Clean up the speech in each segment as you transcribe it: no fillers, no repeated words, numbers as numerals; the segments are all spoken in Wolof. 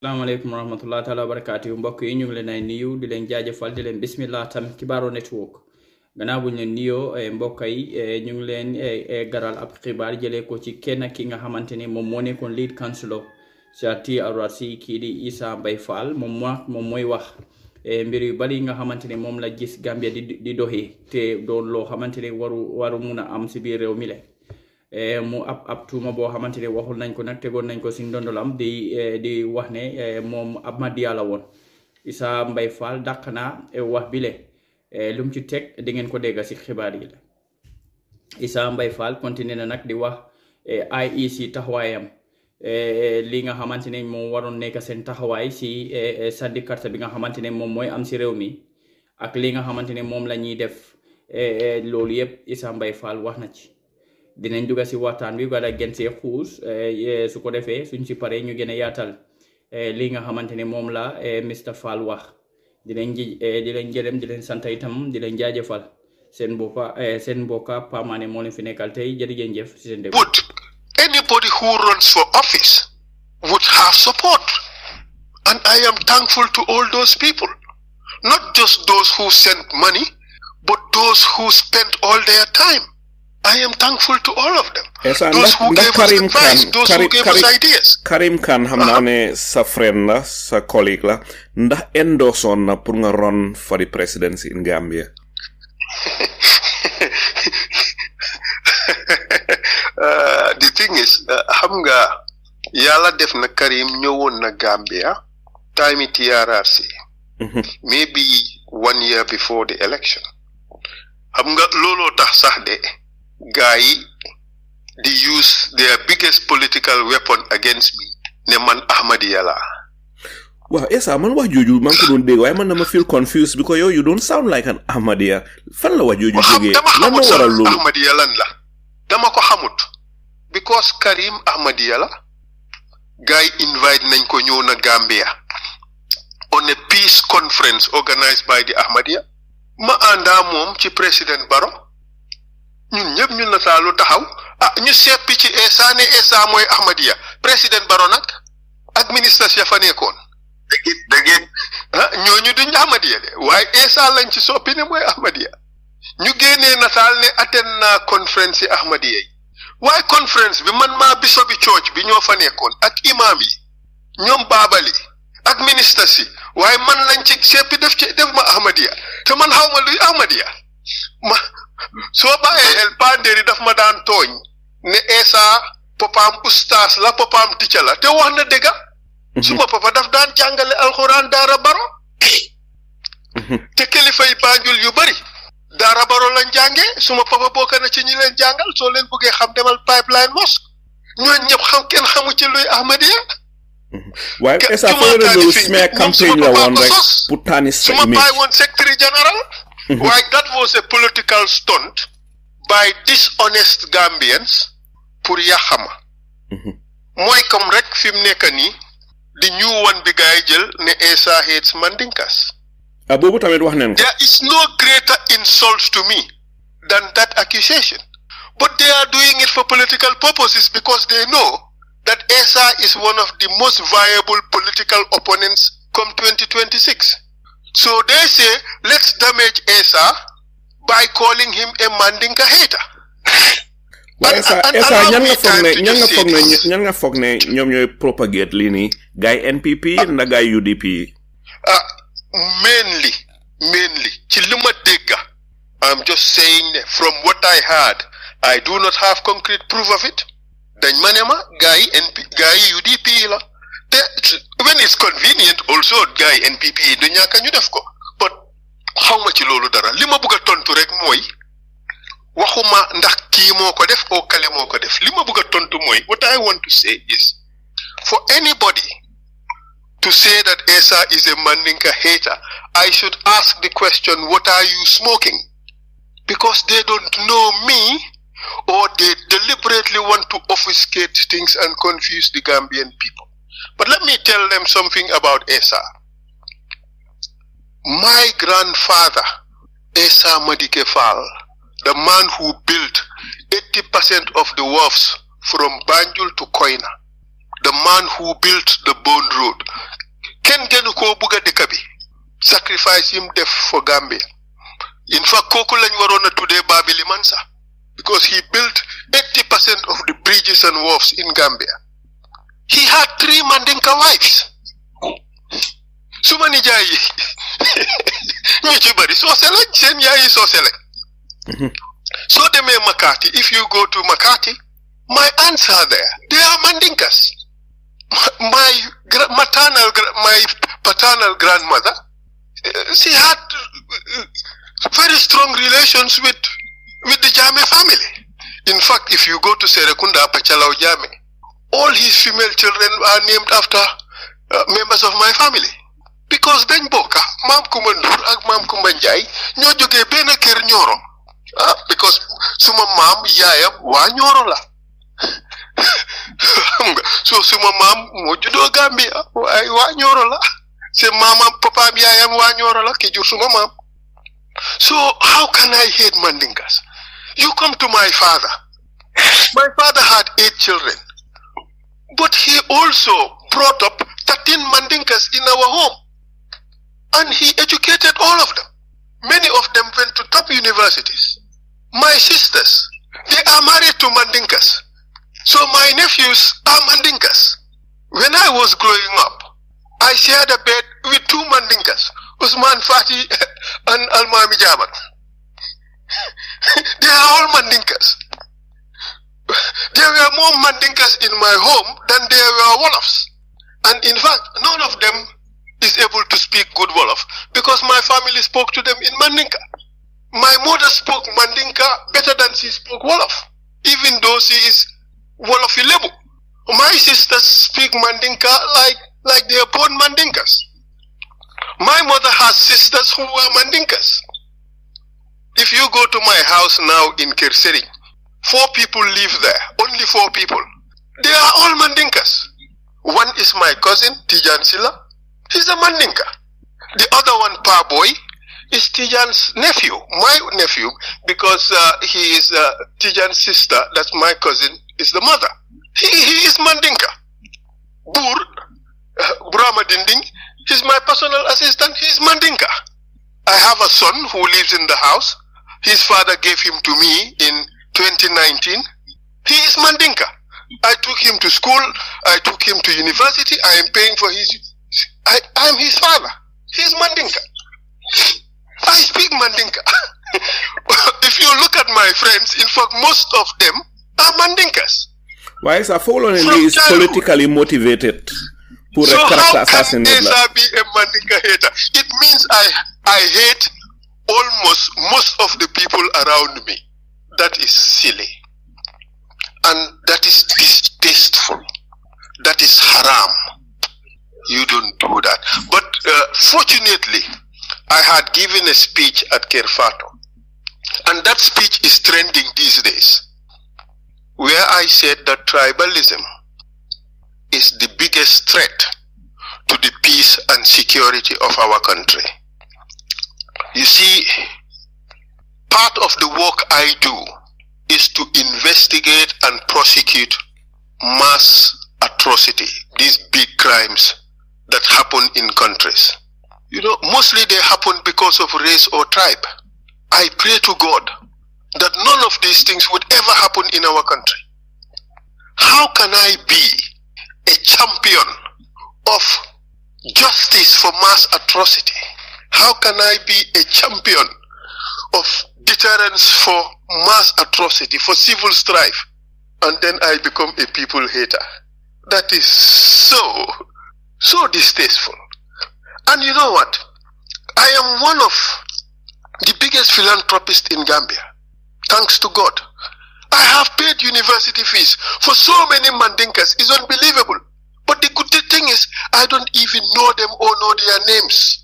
Assalamualaikum warahmatullahi taala wabarakatuh mbokk yi ñu ngi leen ay nuyu di leen jaajëfal di leen bismillah tam Kibaru Network gannaaw buñ leen nuyoo mbokk yi ñu ngi leen garal ab xibaar jëlee ko ci kenn ki nga xamanteni moom moo nekkoon lead councilor ci TRRC kii di Essa Mbay Fall moom mooy wax mbir yu bari nga xamanteni moom la gis Gambia di doxee te doon loo xamanteni waru mun a am si biir réew mi le mu ab tuuma boo xamanteni waxul nañ ko nag tegoon nañ ko si ndondolam di wax ne moom ab Madiya la woon Essa Mbay Fall dàq na wax bile lu mu ci teg di ngeen ko dégg si xibaar yi la Essa Mbay Fall continué na nag di wax IEC taxawaayam li nga xamanteni moom waroon nekk seen taxawaay si sànni carte bi nga xamanteni moom mooy am si réew mi ak li nga xamanteni moom la ñuy def loolu yëpp Essa Mbay Fall wax na ci dinañ dugg si waxtaan bi wala gën see xuus su ko defee suñ si paree ñu gën a yaatal li nga xamanteni moom la Mr Fall wax di leen jërëm di leen sant itam di leen jaajëfal seen mbokka Pamane moo leen fi nekkal tey jërëjëf si seen déglu. Would anybody who runs for office would have support, and I am thankful to all those people, not just those who sent money, but those who spent all their time. I am thankful to all of them. Those who gave us advice, those who gave us ideas. Karim Khan xam naa ne sa friend la sa colleague la ndax endoson na pour nga run for the presidency in Gambia. The thing is, xam nga yàlla def na Karim ñëwoon na Gambia time TRRC. Maybe 1 year before the election. Xam nga looloo tax sax de guy they use their biggest political weapon against me ne man Ahmadiyya la. Wow, Essa man wax joju man ko don deg way man dama feel confused because you don't sound like an Ahmadiyya. Fan la wax joju joge lan mo waral lolu Ahmadiyya lan la dama ko xamut because Karim Ahmadiyya la guy invite nañ ko ñew na Gambia on a peace conference organized by the Ahmadiyya ma anda mom ci president Barrow ñun ñëpp ñun na saalu taxaw ñu seppi ci Essa ne Essa mooy Ahmadiyya président Barrow nag ak ministre ya fa nekkoon dëgg ñooñu duñ Ahmadiyya de waaye Essa lañ ci soppi ne mooy Ahmadiyya ñu génnee nataal ne attend na conférence yi Ahmadiyya yi waaye conférence bi man maa bisobi church bi ñoo fa nekkoon ak imam yi ñoom baabali ak ministre si waaye man lañ ci seppi def ma Ahmadiyya te man xaw ma luy Ahmadiyya soo bàyyee xel pandéri daf ma daan tooñ ne Essa papaam ustaas la papaam ticca la te wax na dëgga suma papa daf daan jàngale alxuraan daara baro te kilifa yi Banjul yu bari daara baro lañ jànge suma papa bokk na ci ñi leen jàngal soo leen bëggee xam demal pipeline mosque ñooñu ñëpp kenn xamu ci luy Ahmadiyya waaye Essa fa la do smear campaign la woon rek pour tani sa image suma bàyyi woon secretary general. Why that was a political stunt by dishonest Gambians pour yaxama mooy comme rek fi mu nekk nii di new one bi gaay jël ne Essa hates Mandinkas. Boobu tamit wax nañ ko. There is no greater insult to me than that accusation, but they are doing it for political purposes because they know that Essa is one of the most viable political opponents come 2026. So they say, let's damage Essa by calling him a Mandinka hater. Essa ñan nga foog ne ñoom ñooy propagate lii nii gaay NPP na gaay UDP. Mainly ci li ma dégga I'm just saying from what I heard I do not have concrete proof of it dañ ma ne ma gaay UDP la. When it's convenient also guy NPP du ñàkk ñu def ko but xawma ci loolu dara li ma bëgg a tontu rek mooy waxuma ndax kii moo ko def o kale moo ko def li ma bëgg a tontu mooy what I want to say is for anybody to say that Essa is a Mandinka hater I should ask the question what are you smoking because they don't know me or they deliberately want to obfuscate things and confuse the Gambian people. But let me tell them something about Essa. My grandfather, Essa Madike Fall, the man who built 80% of the wharfs from Banjul to Koina, the man who built the Bond Road, koo bugga dëkk bi sacrifice him def for Gambia. In fact, kooku lañ waroon a tuddee Babili Mansa because he built 80% of the bridges and wharfs in Gambia. He had 3 Mandinka wives. Suma nijaay yi ñu ci bari soose lañ seen yaay yi soose lañ. So demee Makati, if you go to Makati, my aunts are there. They are Mandinkas. My paternal grandmother, she had very strong relations with the Jame family. In fact, if you go to Serekunda, Pachalao Jame, all his female children are named after members of my family. Because dañ bokka Mam Kumba Ndour ak Mam Kumba Njaay ñoo jógee benn kër Ñoro. Because suma maam yaayam waa Ñoro la. So suma maam moo juddoo Gambia waaye waa Ñoro la. Se mama papa yaayam waa Ñoro la ki jur suma maam. So how can I hate Mandinkas? You come to my father. My father had 8 children. But he also brought up 13 Mandinkas in our home. And he educated all of them. Many of them went to top universities. My sisters, they are married to Mandinkas. So my nephews are Mandinkas. When I was growing up, I shared a bed with 2 Mandinkas, Usman Fati and Almami Jabat. They are all Mandinkas. There were more Mandinkas in my home than there were Wolofs. And in fact, none of them is able to speak good Wolof because my family spoke to them in Mandinka. My mother spoke Mandinka better than she spoke Wolof, even though she is Wolofi Lebu. My sisters speak Mandinka like they are born Mandinkas. My mother has sisters who are Mandinkas. If you go to my house now in Kirseri, 4 people live there, only 4 people. They are all Mandinkas. One is my cousin, Tijan Silla. He's a Mandinka. The other one, Parboy, is Tijan's nephew, my nephew, because he is Tijan's sister. That's my cousin, is the mother. He is Mandinka. Brahma Dinding, he's my personal assistant. He's Mandinka. I have a son who lives in the house. His father gave him to me in 2019. He is Mandinka. I took him to school. I took him to university. I am paying for his... I am his father. He's Mandinka. I speak Mandinka. If you look at my friends, in fact, most of them are Mandinkas. Why is a following is politically motivated? So how can Essa be a Mandinka hater? It means I hate almost most of the people around me. That is silly. And that is distasteful. That is haram. You don't do that. But fortunately, I had given a speech at Kerfato. And that speech is trending these days, where I said that tribalism is the biggest threat to the peace and security of our country. You see, part of the work I do is to investigate and prosecute mass atrocity, these big crimes that happen in countries. You know, mostly they happen because of race or tribe. I pray to God that none of these things would ever happen in our country. How can I be a champion of justice for mass atrocity? How can I be a champion of deterrence for mass atrocity, for civil strife, and then I become a people hater? That is so distasteful. And you know what? I am one of the biggest philanthropists in Gambia, thanks to God. I have paid university fees for so many Mandinkas. It's unbelievable. But the good thing is, I don't even know them or know their names.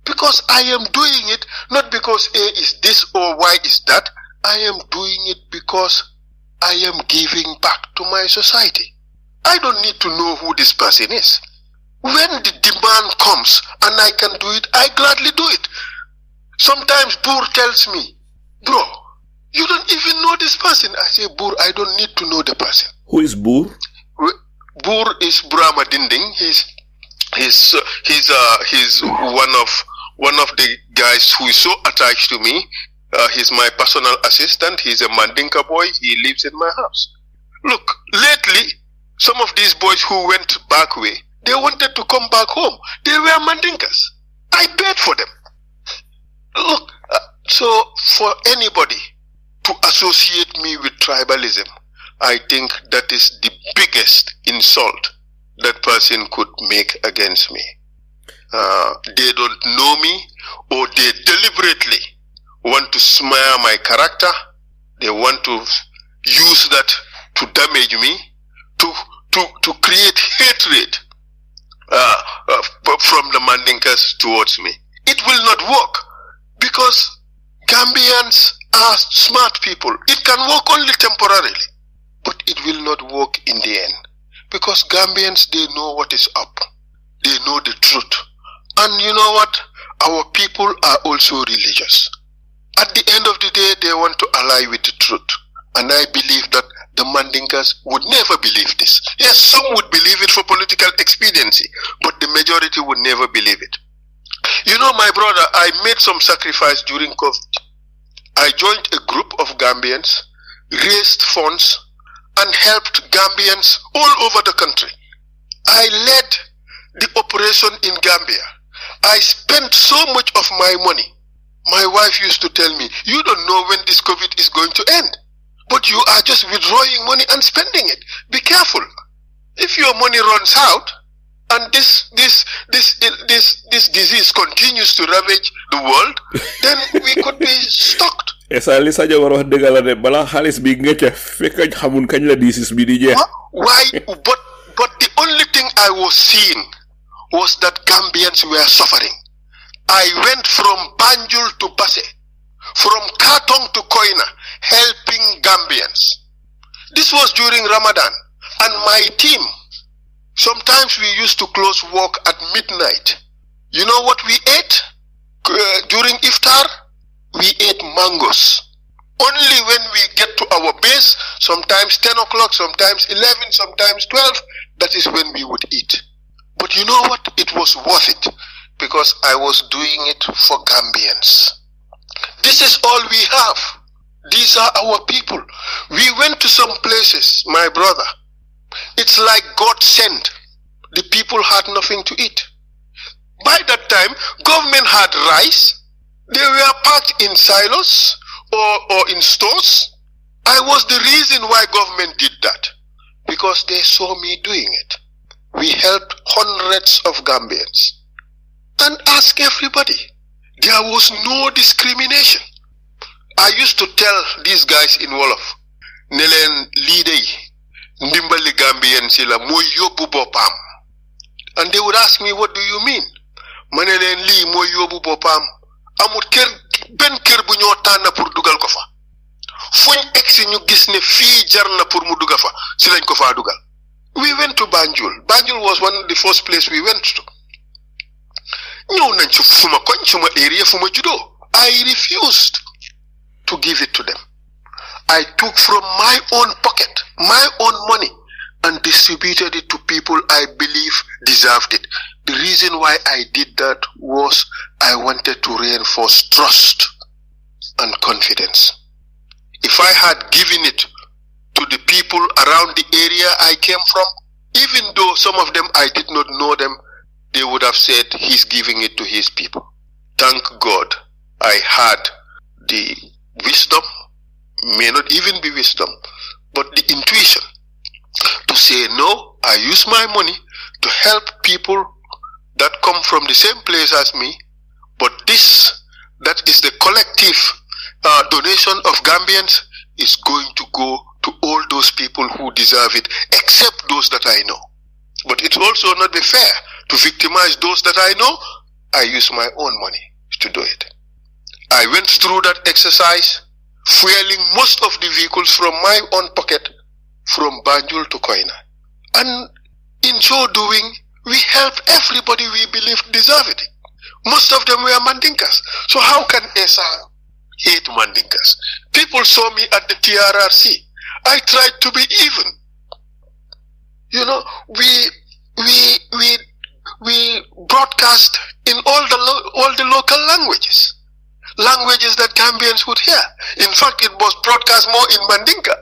Because I am doing it not because A is this or Y is that. I am doing it because I am giving back to my society. I don't need to know who this person is. When the demand comes and I can do it, I gladly do it. Sometimes Boer tells me, bro, you don't even know this person. I say, Boer, I don't need to know the person. Who is Boer? Boer is Brahma Dinding. he's one of the guys who is so attached to me. He's my personal assistant. He's a Mandinka boy. He lives in my house. Look, lately, some of these boys who went back way, they wanted to come back home. They were Mandinkas. I paid for them. Look, so for anybody to associate me with tribalism, I think that is the biggest insult that person could make against me. They don't know me, or they deliberately want to smear my character. They want to use that to damage me, to create hatred from the Mandinkas towards me. It will not work, because Gambians are smart people. It can work only temporarily, but it will not work in the end, because Gambians, they know what is up. They know the truth. And you know what? Our people are also religious. At the end of the day, they want to ally with the truth. And I believe that the Mandinkas would never believe this. Yes, some would believe it for political expediency, but the majority would never believe it. You know, my brother, I made some sacrifice during COVID. I joined a group of Gambians, raised funds, and helped Gambians all over the country. I led the operation in Gambia. I spent so much of my money. My wife used to tell me, you don't know when this COVID is going to end, but you are just withdrawing money and spending it. Be careful. If your money runs out and this disease continues to ravage the world, then we could be stocked. Essa li sa jabar wax deug la de bala xaliss bi nga ca fekk xamun kañ la disease bi di jeex. Why? But the only thing I was seeing was that Gambians were suffering. I went from Banjul to Basse, from Katong to Koina, helping Gambians. This was during Ramadan, and my team, sometimes we used to close work at midnight. You know what we ate during iftar? We ate mangoes. Only when we get to our base, sometimes 10 o'clock, sometimes 11, sometimes 12, that is when we would eat. But you know what? It was worth it, because I was doing it for Gambians. This is all we have. These are our people. We went to some places, my brother. It's like God sent. The people had nothing to eat. By that time, government had rice. They were packed in silos or in stores. I was the reason why government did that, because they saw me doing it. We helped hundreds of Gambians. And ask everybody. There was no discrimination. I used to tell these guys in Wolof, Nelen Lidei, Ndimbali Gambian sila moy yobu bopam. And they would ask me, what do you mean? Manelen li moy yobu bopam. Amut ker ben ker bu ñoo tànn pour dugal ko fa. Fuñ exi ñu gis ne fii jar na pour mu dugal fa, si lañ ko fa dugal. We went to Banjul. Banjul was one of the first place we went to. ñëw nañ ci fuma koñ suma area fuma judo. I refused to give it to them. I took from my own pocket, my own money, and distributed it to people I believe deserved it. The reason why I did that was I wanted to reinforce trust and confidence. If I had given it to the people around the area I came from, even though some of them I did not know them, they would have said he's giving it to his people. Thank God I had the wisdom, may not even be wisdom, but the intuition to say, no, I use my money to help people that come from the same place as me, but this, that is the collective donation of Gambians, is going to go to all those people who deserve it, except those that I know. But it's also not be fair to victimize those that I know. I use my own money to do it. I went through that exercise, fueling most of the vehicles from my own pocket, from Banjul to Koina. And in so doing, we helped everybody we believed deserved it. Most of them were Mandinkas. So how can Essa hate Mandinkas? People saw me at the TRRC. I tried to be even. You know, we we broadcast in all the local languages that Gambians would hear. In fact, it was broadcast more in Mandinka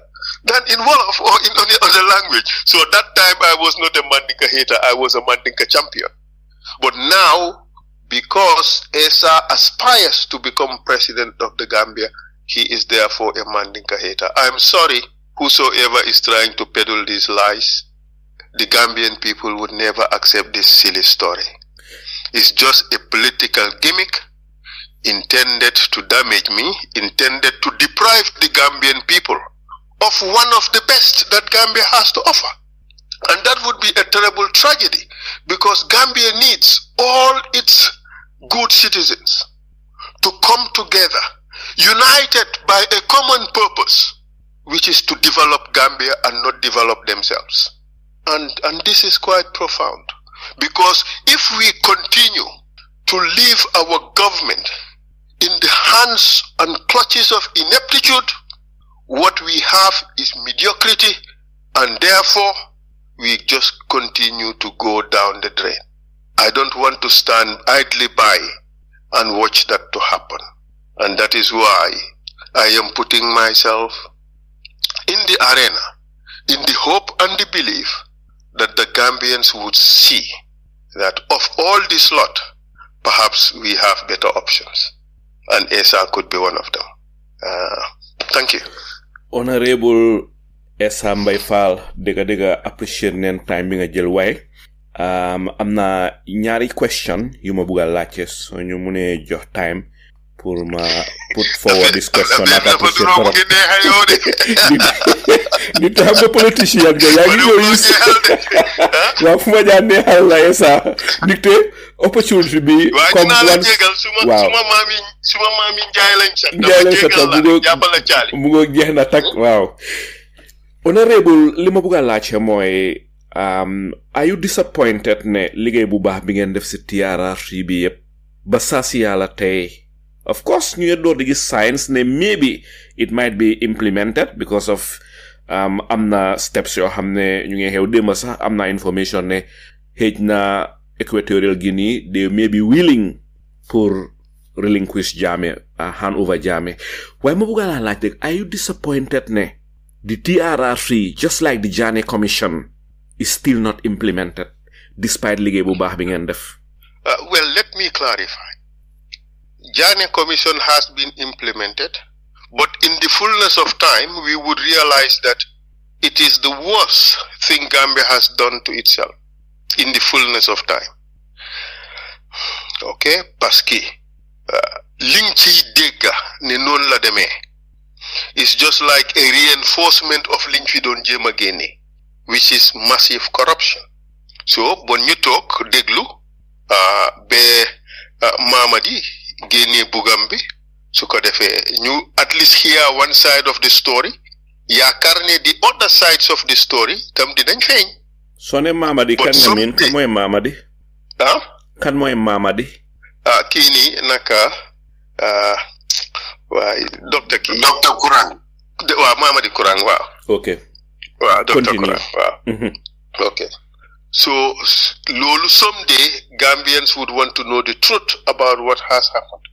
than in Wolof or in any other language. So at that time, I was not a Mandinka hater. I was a Mandinka champion. But now, because Essa aspires to become president of the Gambia, he is therefore a Mandinka hater. I'm sorry, whosoever is trying to peddle these lies. The Gambian people would never accept this silly story. It's just a political gimmick intended to damage me, intended to deprive the Gambian people of one of the best that Gambia has to offer. And that would be a terrible tragedy, because Gambia needs all its good citizens to come together, united by a common purpose, which is to develop Gambia and not develop themselves. And this is quite profound, because if we continue to leave our government in the hands and clutches of ineptitude, what we have is mediocrity, and therefore we just continue to go down the drain. I don't want to stand idly by and watch that to happen. And that is why I am putting myself in the arena, in the hope and the belief that the Gambians would see that of all this lot, perhaps we have better options. And Essa could be one of them. Thank you. Honorable Essa Mbye Fall, dega appreciate nen time bi nga jël way. Am na ñaari question yu ma bëgg a laajte so ñu mëne jox time pour ma put forward this question. Di tax ba politicien nga yaa ngi ñëw gis waaw fu ma jaar neexal la Essa dicté opportunity bi comme suma maami Njaay lañ sa mu ngo jeex na tak waaw. Honorable li ma bëgg a laajte mooy are you disappointed ne liggéey bu baax bi ngeen def si TRRC bi yëpp ba saa si yàlla tey of course ñu ngi door di gis signs ne maybe it might be implemented because of am na steps yoo xam ne ñu ngi xew démb sax am na information ne xëj na Equatorial Guinea they may be willing pour relinquish Jammeh hand over Jammeh waaye ma bëgg a laaj rek are you disappointed ne the TRRC just like the Jammeh Commission is still not implemented despite liggéey bu baax bi ngeen def? Well, let me clarify. Jammeh Commission has been implemented, but in the fullness of time, we would realize that it is the worst thing Gambia has done to itself in the fullness of time. Okay? Parce que liñ ciy dégg ne noonu la demee is just like a reinforcement of liñ fi doon jéem a génne, which is massive corruption. So, bon ñu toog déglu ba Mamadi génne bugam bi su ko defee ñu at least hear one side of the story yaakaar ne the other sides of the story tam dinañ feeñ. soo ne Mamadi kan nga miin kan mooy Mamadi? Kan mooy Mamadi? Kii nii naka waaye docteur Kurang. waaw Mamadi Kurang waaw. Okay. waaw docteur Kurang waaw. Okay. So, lolu someday Gambians would want to know the truth about what has happened.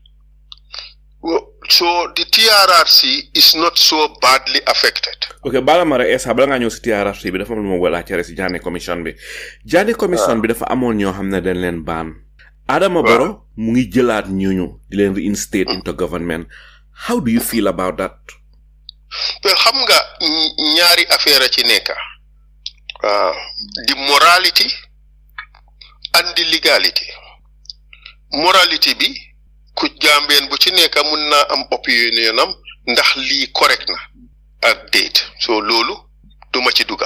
So, the TRRC is not so badly affected. Okay, bala mara Essa bala nga ñëw si TRRC bi dafa am lu ma wala ci Jammeh Commission bi. Jammeh Commission bi dafa amoon ñoo xam ne dañ leen baan. Adama Barrow mu ngi jëlaat ñooñu di leen reinstate into government. How do you feel about that? Well, xam nga ñaari affaire ci nekk. The morality and the legality. Morality bi ku Gambien bu ci nekk mun na am opinionam ndax lii correct na ak date. So loolu duma ci duga.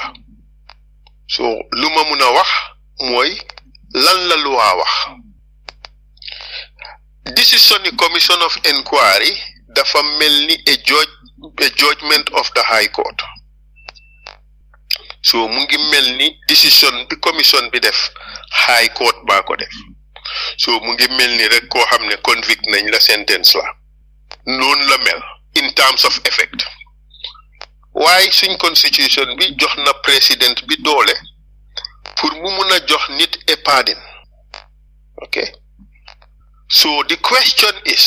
So lu ma mun a wax mooy lan la loi wax. Decision ni commission of inquiry dafa mel ni a judgment of the High Court. So mu ngi mel ni decision bi commission bi def High Court ba ko def. So mu ngi mel ni rek koo xam ne convict nañ la sentence la. Noonu la mel in terms of effect. Waaye suñ constitution bi jox na président bi doole pour mu mun a jox nit a pardon So the question is,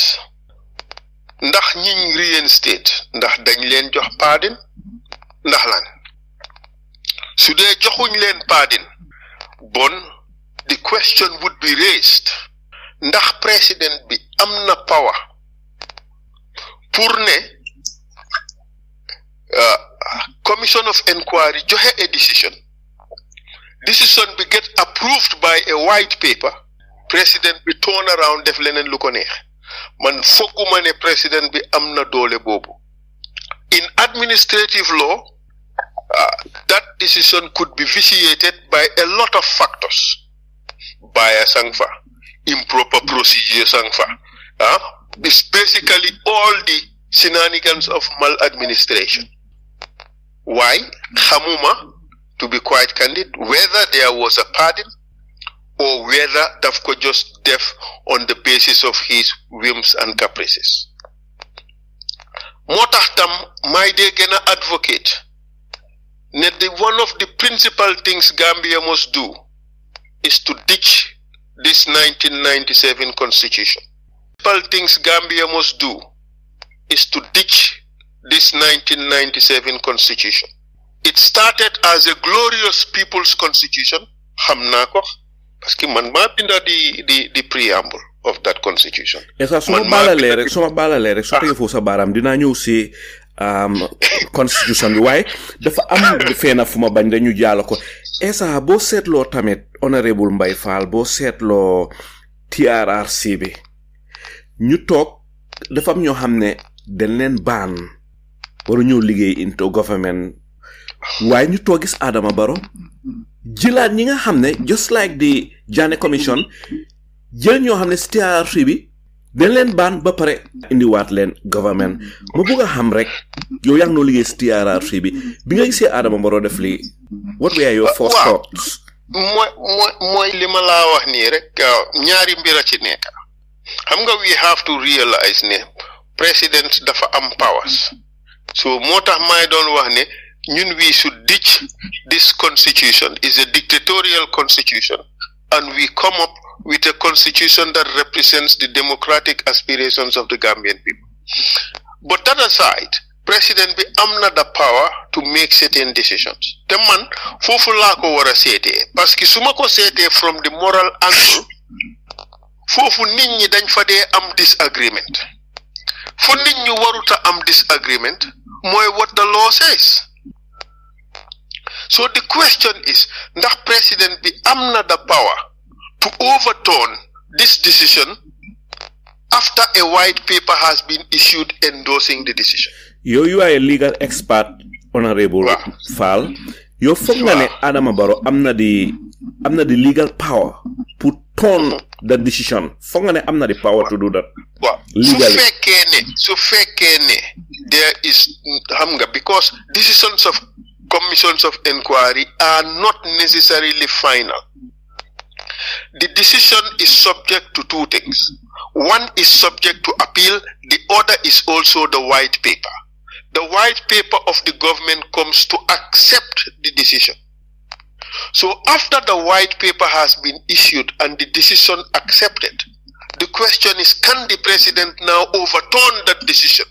ndax ñiñ reinstate ndax dañ leen jox pardon ndax lan su dee joxuñ leen pardon bon the question would be raised ndax président bi am na power pour ne commission of inquiry joxe a decision bi get approved by a white paper président bi turn around def leneen lu ko neex man fogguma ne président bi am na doole boobu in administrative law that decision could be vitiated by a lot of factors bias sang fa improper procedure sang fa it's basically all the shenanigans of maladministration. Why? Xamuma, to be quite candid, whether there was a pardon or whether Dafko just deaf on the basis of his whims and caprices. Motax tam may de gëna advocate ne one of the principal things Gambia must do is to ditch this 1997 constitution. Principal things Gambia must do is to ditch this 1997 constitution. It started as a glorious people's constitution, hamna ko, parce que man ma binda the preamble of that constitution. Essa suma balale rek so tege fo sa baram dina ñew ci constitution bi way dafa am feena fuma bañ dañu jaala ko. Essa bo setlo tamit honorable Mbay Fall bo setlo TRRC bi ñu tok dafa am ñoo xamne dañ leen ban waru ñëw liggéey into government waaye ñu toog gis Adama Barrow jëlaat ñi nga xam ne just like the Janneh commission jël ñoo xam ne si TRRC bi dañ leen baan ba pare indiwaat leen government ma bëgg a xam rek yow yaa ngi noo liggéey si TRRC bi nga gisee Adama Barrow def lii what were your first thoughts? mooy li ma laa wax nii rek ñaari mbir a ci nekk xam nga we have to realize ne president dafa am powers so moo tax may doon wax ne ñun we should ditch this constitution is a dictatorial constitution and we come up with a constitution that represents the democratic aspirations of the Gambian people. But that aside, president bi amna the power to make certain decisions. Te man fofu la ko wara sété parce que suma ko sété from the moral angle fofu nit ñi dañ fa dé am disagreement. Fu nit ñi waruta am disagreement moy what the law says. So the question is, ndax president bi amna the power to overturn this decision after a white paper has been issued endorsing the decision? You are a legal expert, Honorable Fall. You foog ne Adama Barrow amna the legal power to turn the decision. Foog ne amna the power to do that. Legally. So fekene there is hamga because decisions of commissions of inquiry are not necessarily final. The decision is subject to two things. One is subject to appeal, the other is also the white paper. The white paper of the government comes to accept the decision. So after the white paper has been issued and the decision accepted, the question is, can the president now overturn that decision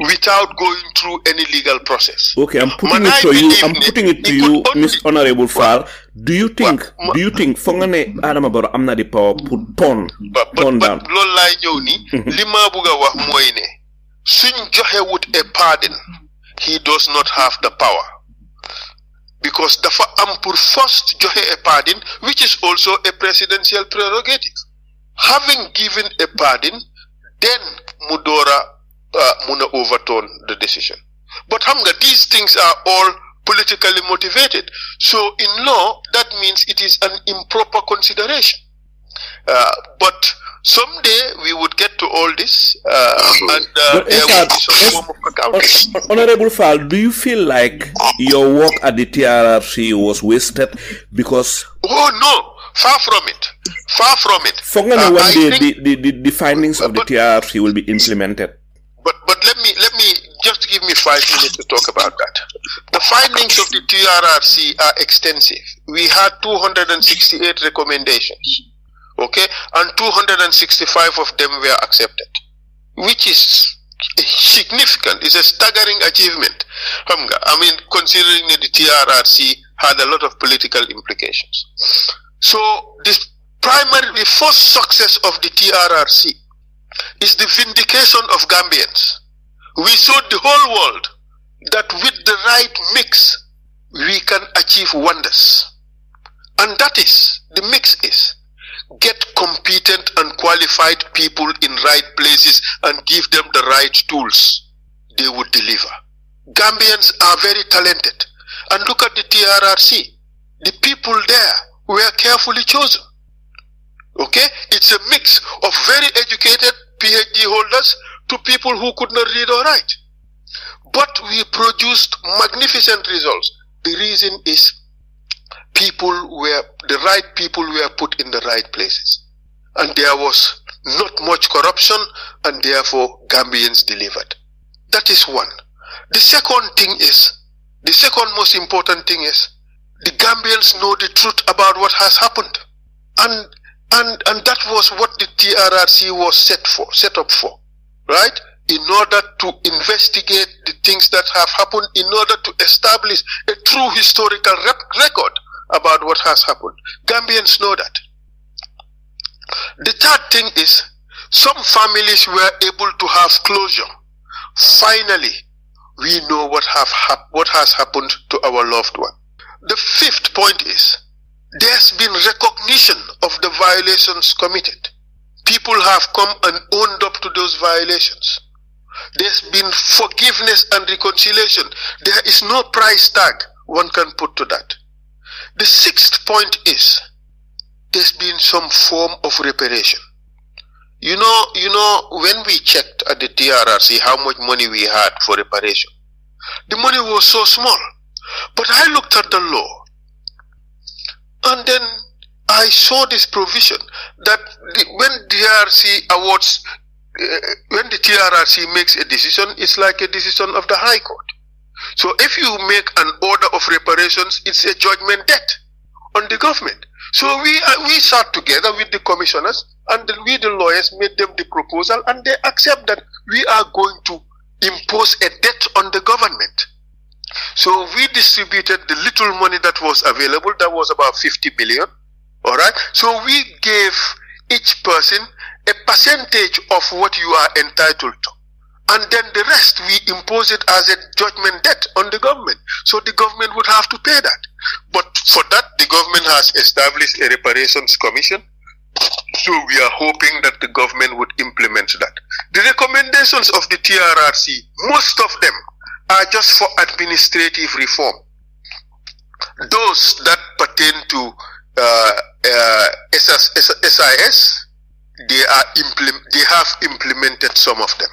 without going through any legal process? Okay, I'm putting it to you, Mr. Honorable Fall. Do you think Fongane Adama Barrow amna the power put turn down? But loolu lay ñëw ni li ma bëgg a wax mooy ne suñ joxe wut a pardon, he does not have the power because dafa am pour first joxe a pardon, which is also a presidential prerogative. Having given a pardon, then Mudora muna overturn the decision. But hamga, these things are all politically motivated. So in law, that means it is an improper consideration. But someday we would get to all this, and there will be some form of accounting. Honorable Fall, do you feel like your work at the TRRC was wasted because? Oh no, far from it. Far from it. One day the findings of the TRRC will be implemented. But let me just give me 5 minutes to talk about that. The findings of the TRRC are extensive. We had 268 recommendations. Okay, and 265 of them were accepted, which is significant. It's a staggering achievement. I mean, considering that the TRRC had a lot of political implications. So the first success of the TRRC is the vindication of Gambians. We showed the whole world that with the right mix, we can achieve wonders. And that is, the mix is, get competent and qualified people in right places and give them the right tools. They would deliver. Gambians are very talented. And look at the TRRC. The people there were carefully chosen. Okay? It's a mix of very educated PhD holders to people who could not read or write. But we produced magnificent results. The reason is the right people were put in the right places. And there was not much corruption, and therefore Gambians delivered. That is one. The second most important thing is, the Gambians know the truth about what has happened. And that was what the TRRC was set up for, right? In order to investigate the things that have happened, in order to establish a true historical record about what has happened. Gambians know that. The third thing is, some families were able to have closure. Finally, we know what has happened to our loved one. The fifth point is, there's been recognition of the violations committed. People have come and owned up to those violations. There's been forgiveness and reconciliation. There is no price tag one can put to that. The sixth point is, there's been some form of reparation. You know, when we checked at the TRRC how much money we had for reparation, the money was so small. But I looked at the law, and then I saw this provision that when the TRRC makes a decision, it's like a decision of the High Court. So if you make an order of reparations, it's a judgment debt on the government. So we sat together with the commissioners, and we, the lawyers, made them the proposal, and they accept that we are going to impose a debt on the government. So we distributed the little money that was available. That was about 50 million. All right. So we gave each person a percentage of what you are entitled to. And then the rest, we impose it as a judgment debt on the government. So the government would have to pay that. But for that, the government has established a reparations commission. So we are hoping that the government would implement that. The recommendations of the TRRC, most of them are just for administrative reform. Those that pertain to SIS, they have implemented some of them.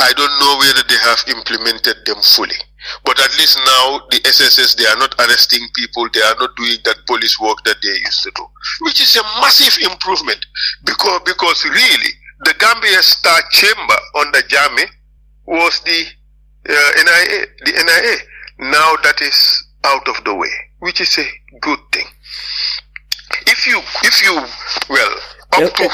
I don't know whether they have implemented them fully. But at least now, the SSS, they are not arresting people. They are not doing that police work that they used to do, which is a massive improvement because really, the Gambia Star Chamber under Jammeh was the NIA. The NIA. Now that is out of the way, which is a good thing.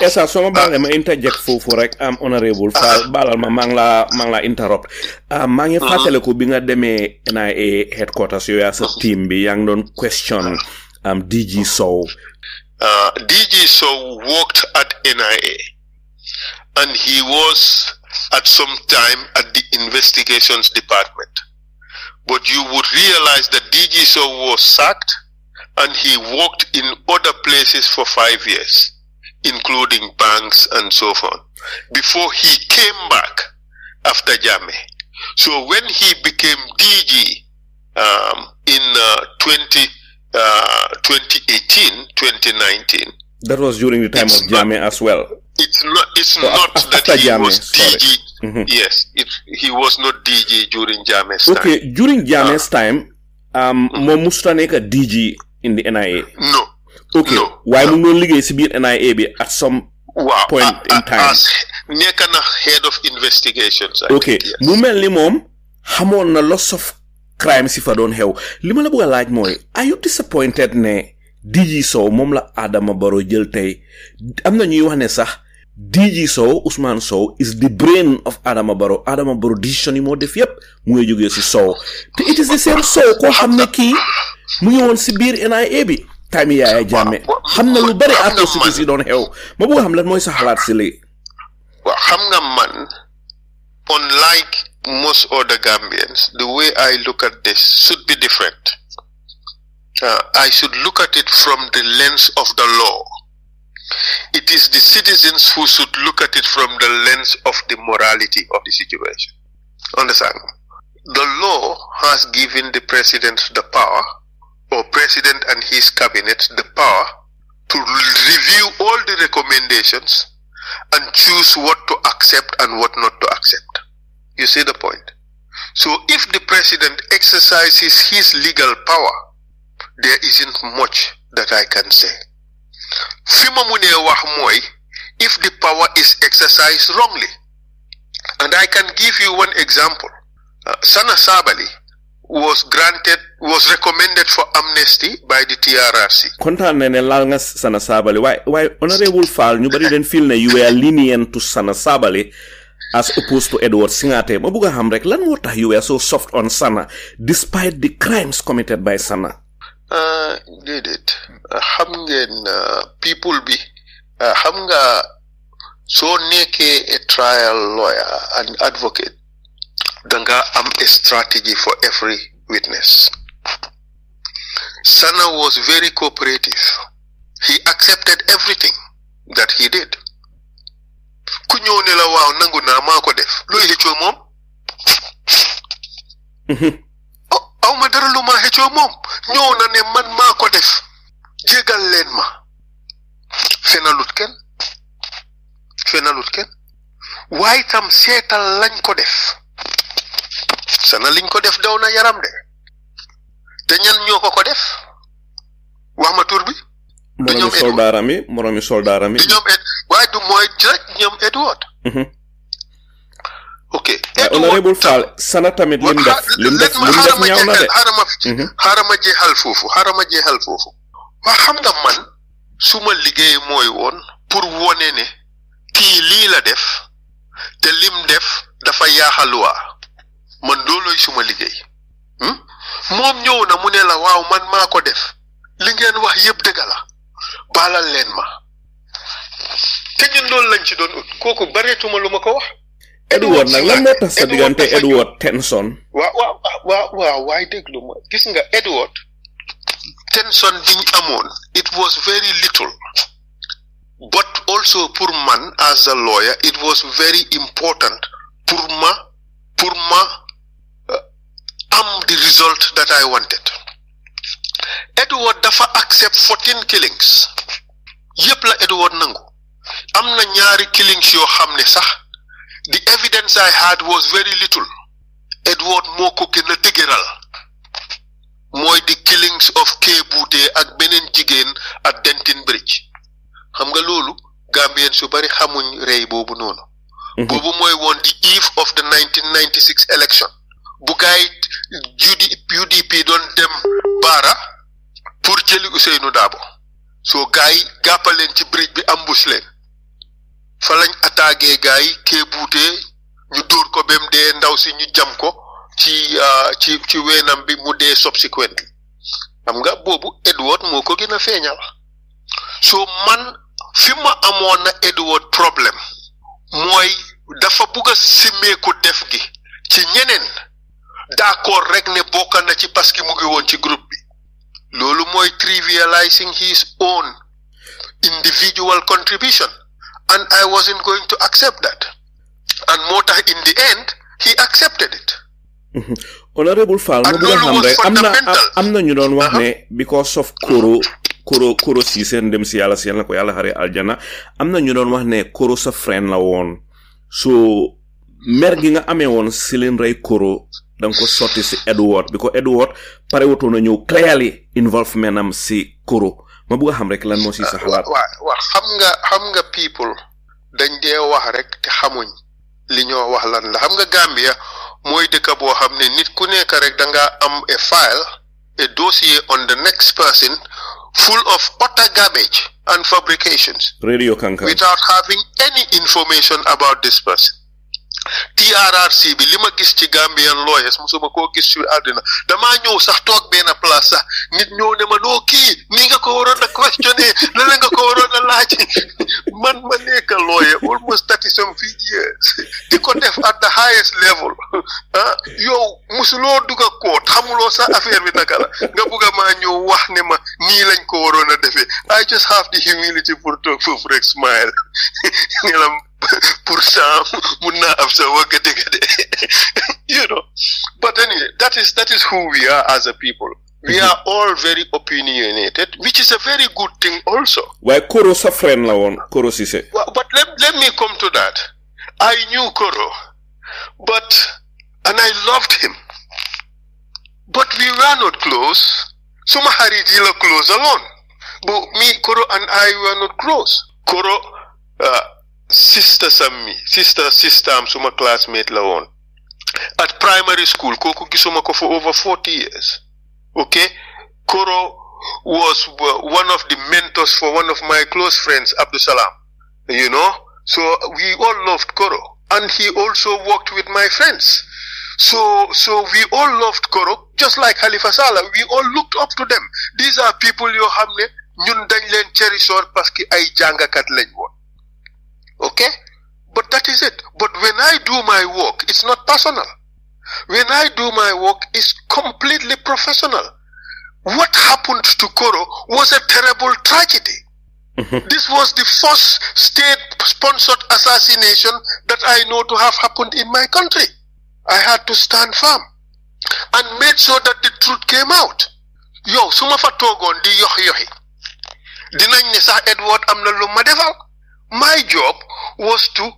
Essa soma baale ma interject foofu rek am honorable fa balal ma mang la interrupt ma ngi fatale ko bi nga demee NIA headquarters yo ya sa team bi yang don question DG Sow. DG Sow worked at NIA and he was at some time at the investigations department, but you would realize that DG Sow was sacked and he worked in other places for 5 years, including banks and so on, before he came back after Jammeh. So when he became DG in 2018, 2019. That was during the time of Jammeh as well. It's not that he Jammeh, was DG. Mm-hmm. Yes, he was not DG during Jammeh's time. Okay, during Jammeh's time, mo musta neka DG in the NIA. No. Okay. No. Why mu no ligay ci biir NIA at some point in time? As nekk na head of investigations. Okay. Yes. Mu melni mom xamone na lots of crimes si fa don xew. Lima la bëgg laaj moy, are you disappointed ne DG Sow moom la Adama Barrow jël tey am na ñuy wax ne sax DG Sow Ousmane Sow is the brain of Adama Barrow decision yi moo def yépp mu ngi jógee si Sow te it is the same Sow koo xam ne kii mu ngi woon si biir NIA bi time Yaya Jammeh xam na lu bari atrocities yi doon xew ma bëgg xam lan mooy sa xalaat si lii. waaw xam nga man unlike most other Gambians the way I look at this should be different. I should look at it from the lens of the law. It is the citizens who should look at it from the lens of the morality of the situation. Understand? The law has given the president the power, or president and his cabinet the power, to review all the recommendations and choose what to accept and what not to accept. You see the point? So if the president exercises his legal power, there isn't much that I can say. Fima mune wax moy if the power is exercised wrongly. And I can give you one example. Sana Sabali was recommended for amnesty by the TRRC. Kontaan na ne laal nga Sana Sabali why Honorable Fall ñu bari den feel ne you were lenient to Sana Sabali as opposed to Edward Singate. Ma bëgg xam rek lan moo tax you were so soft on Sana despite the crimes committed by Sana. Did it. Xam ngeen people bi xam nga soo nekkee a trial lawyer and advocate danga am a strategy for every witness. Sana was very cooperative. He accepted everything that he did. Ku ñëw ne la waaw nangu naa maa ko def looy xëccoo moom. aw ma dara lu ma xëccoo moom ñëw na ne man maa ko def jégal leen ma fenalut kenn waaye tam seetal lañ ko def Sana liñ ko def daw na yaram de te ñan ñoo ko def wax ma tur bi moromi soldaarami du ñoom waaye du mooy rek ñoom Edward ok Honorable Fall Sana tamit lim def ñaaw na de xaaral ma jeexal foofu waa xam nga man suma liggéey mooy woon pour wone ne kii lii la def te lim def dafa yaaxaluwaa man looloy suma liggéey moom ñëw na mu ne la waaw man maa ko def li ngeen wax yëpp dëgg la baalal leen ma te ñun loolu lañ ci doon ut kooku bareetuma lu ma ko wax. Edward nag lan moo tax sa diggante Edward Tenson. waaw waaye déglu ma gis nga Edward Tenson biñ amoon it was very little but also pour man as a lawyer it was very important pour ma am the result that I wanted. Edward dafa accept 14 killings yépp la Edward nangu am na ñaari killings yoo xam ne sax the evidence I had was very little. Edward moo ko gën a dëgëral mooy the killings of Kebute ak beneen jigéen at Denton Bridge xam nga loolu Gambien su bari xamuñ rey boobu noonu. boobu mooy woon the eve of the 1996 election bu gaay UDP doon dem Bara pour jëli Ousseynou Dabo so gaay gàppaleen ci bridge bi ambush leen fa lañ attaqué gaay Kebute ñu dóor ko bem dee ndaw si ñu jam ko ci weenam bi mu dee subsequent xam nga boobu Edward moo ko gën a feeñal so man fi ma amoon na Edward problème mooy dafa bugg a simmeeku def gi ci ñeneen d'accord rek ne bokk na ci parce que mu ngi woon ci groupe bi loolu mooy trivializing his own individual contribution and I wasn't going to accept that and moo tax in the end he accepted it. Honorable Fall mu bëgg a xam rek am na ñu doon wax ne because of Koro si seen dem si yàlla na ko yàlla xare aljana am na ñu doon wax ne Koro sa friend la woon so mer gi nga amee woon si leen rey Koro danga ko sotti si Edward because Edward pare wutoon na ñëw clearly involvement am si Koro ma bëgg a xam rek lan moo si sa xalaat. waaw xam nga people dañ dee wax rek te xamuñ li ñoo wax lan la xam nga Gambia mooy dëkk boo xam ne nit ku nekk rek danga am a file a dossier on the next person full of utter garbage and fabrications Radio Kankan. without having any information about this person. TRRC bi lima gis ci Gambian lawyers musuma ko gis ci aduna dama ñew sax tok ben place sax nit ñew ne ma no ki ni nga ko waron a questionner la nga ko waron a laaj man ma nek lawyer almost 30 some years di ko def at the highest level yow musulo duga ko xamulo sa affaire bi naka la nga buga ma ñew wax ne ma ni lañ ko waron a defé I just have the humility for talk for rek smile pour ça munna am sa wagade you know. But anyway, that is who we are as a people. We are all very opinionated, which is a very good thing also. Why Koro sa friend la won Koro Sise. But let me come to that. I knew Koro, and I loved him. But we were not close. Suma hariti la close alone. But me, Koro and I were not close. Koro sister am suma classmate la won at primary school koku gisuma ko for over 40 years. Okay, Koro was one of the mentors for one of my close friends, Abdul Salam, you know, so we all loved Koro, and he also worked with my friends, so we all loved Koro just like Halifa Sallah. We all looked up to them. These are people yo xamne ñun dañ leen cherisoon parce que ay jangakat lañ won. Okay? But that is it. But when I do my work, it's not personal. When I do my work, it's completely professional. What happened to Koro was a terrible tragedy. This was the first state-sponsored assassination that I know to have happened in my country. I had to stand firm and made sure that the truth came out. Yo, suma fa togon di yohi. Dinañ ne sax Edward amna lu ma defal. My job was to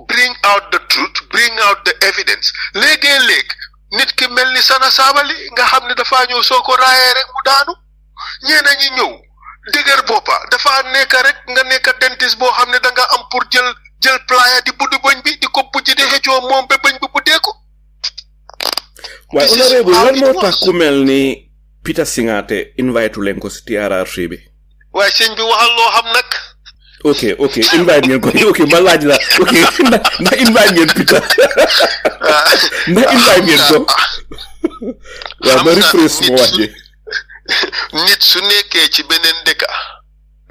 bring out the truth, bring out the evidence. Leg nit ki melni Sana Sabali nga xamne dafa ñew soko raayé rek mu daanu ñeena ñi ñew dëgër boppa dafa nekk rek nga nekk dentiste bo xamne da nga am pour jël playa di buddu bañ bi di ko bujj di xëccio mom be bañ bu budé ko. Waaye honorable lan moo tax ku melni Peter Singate invite leen ko ci TRRC bi. Waaye sëñ bi waxal loo xam nak. Okay, invite ngeen ko. Okay, ma laaj la. Okay, na invite ngeen Peter. Na invite ngeen ko. Waaw, ma rephrase mo wax ji. Nit su nekkee ci beneen dëkk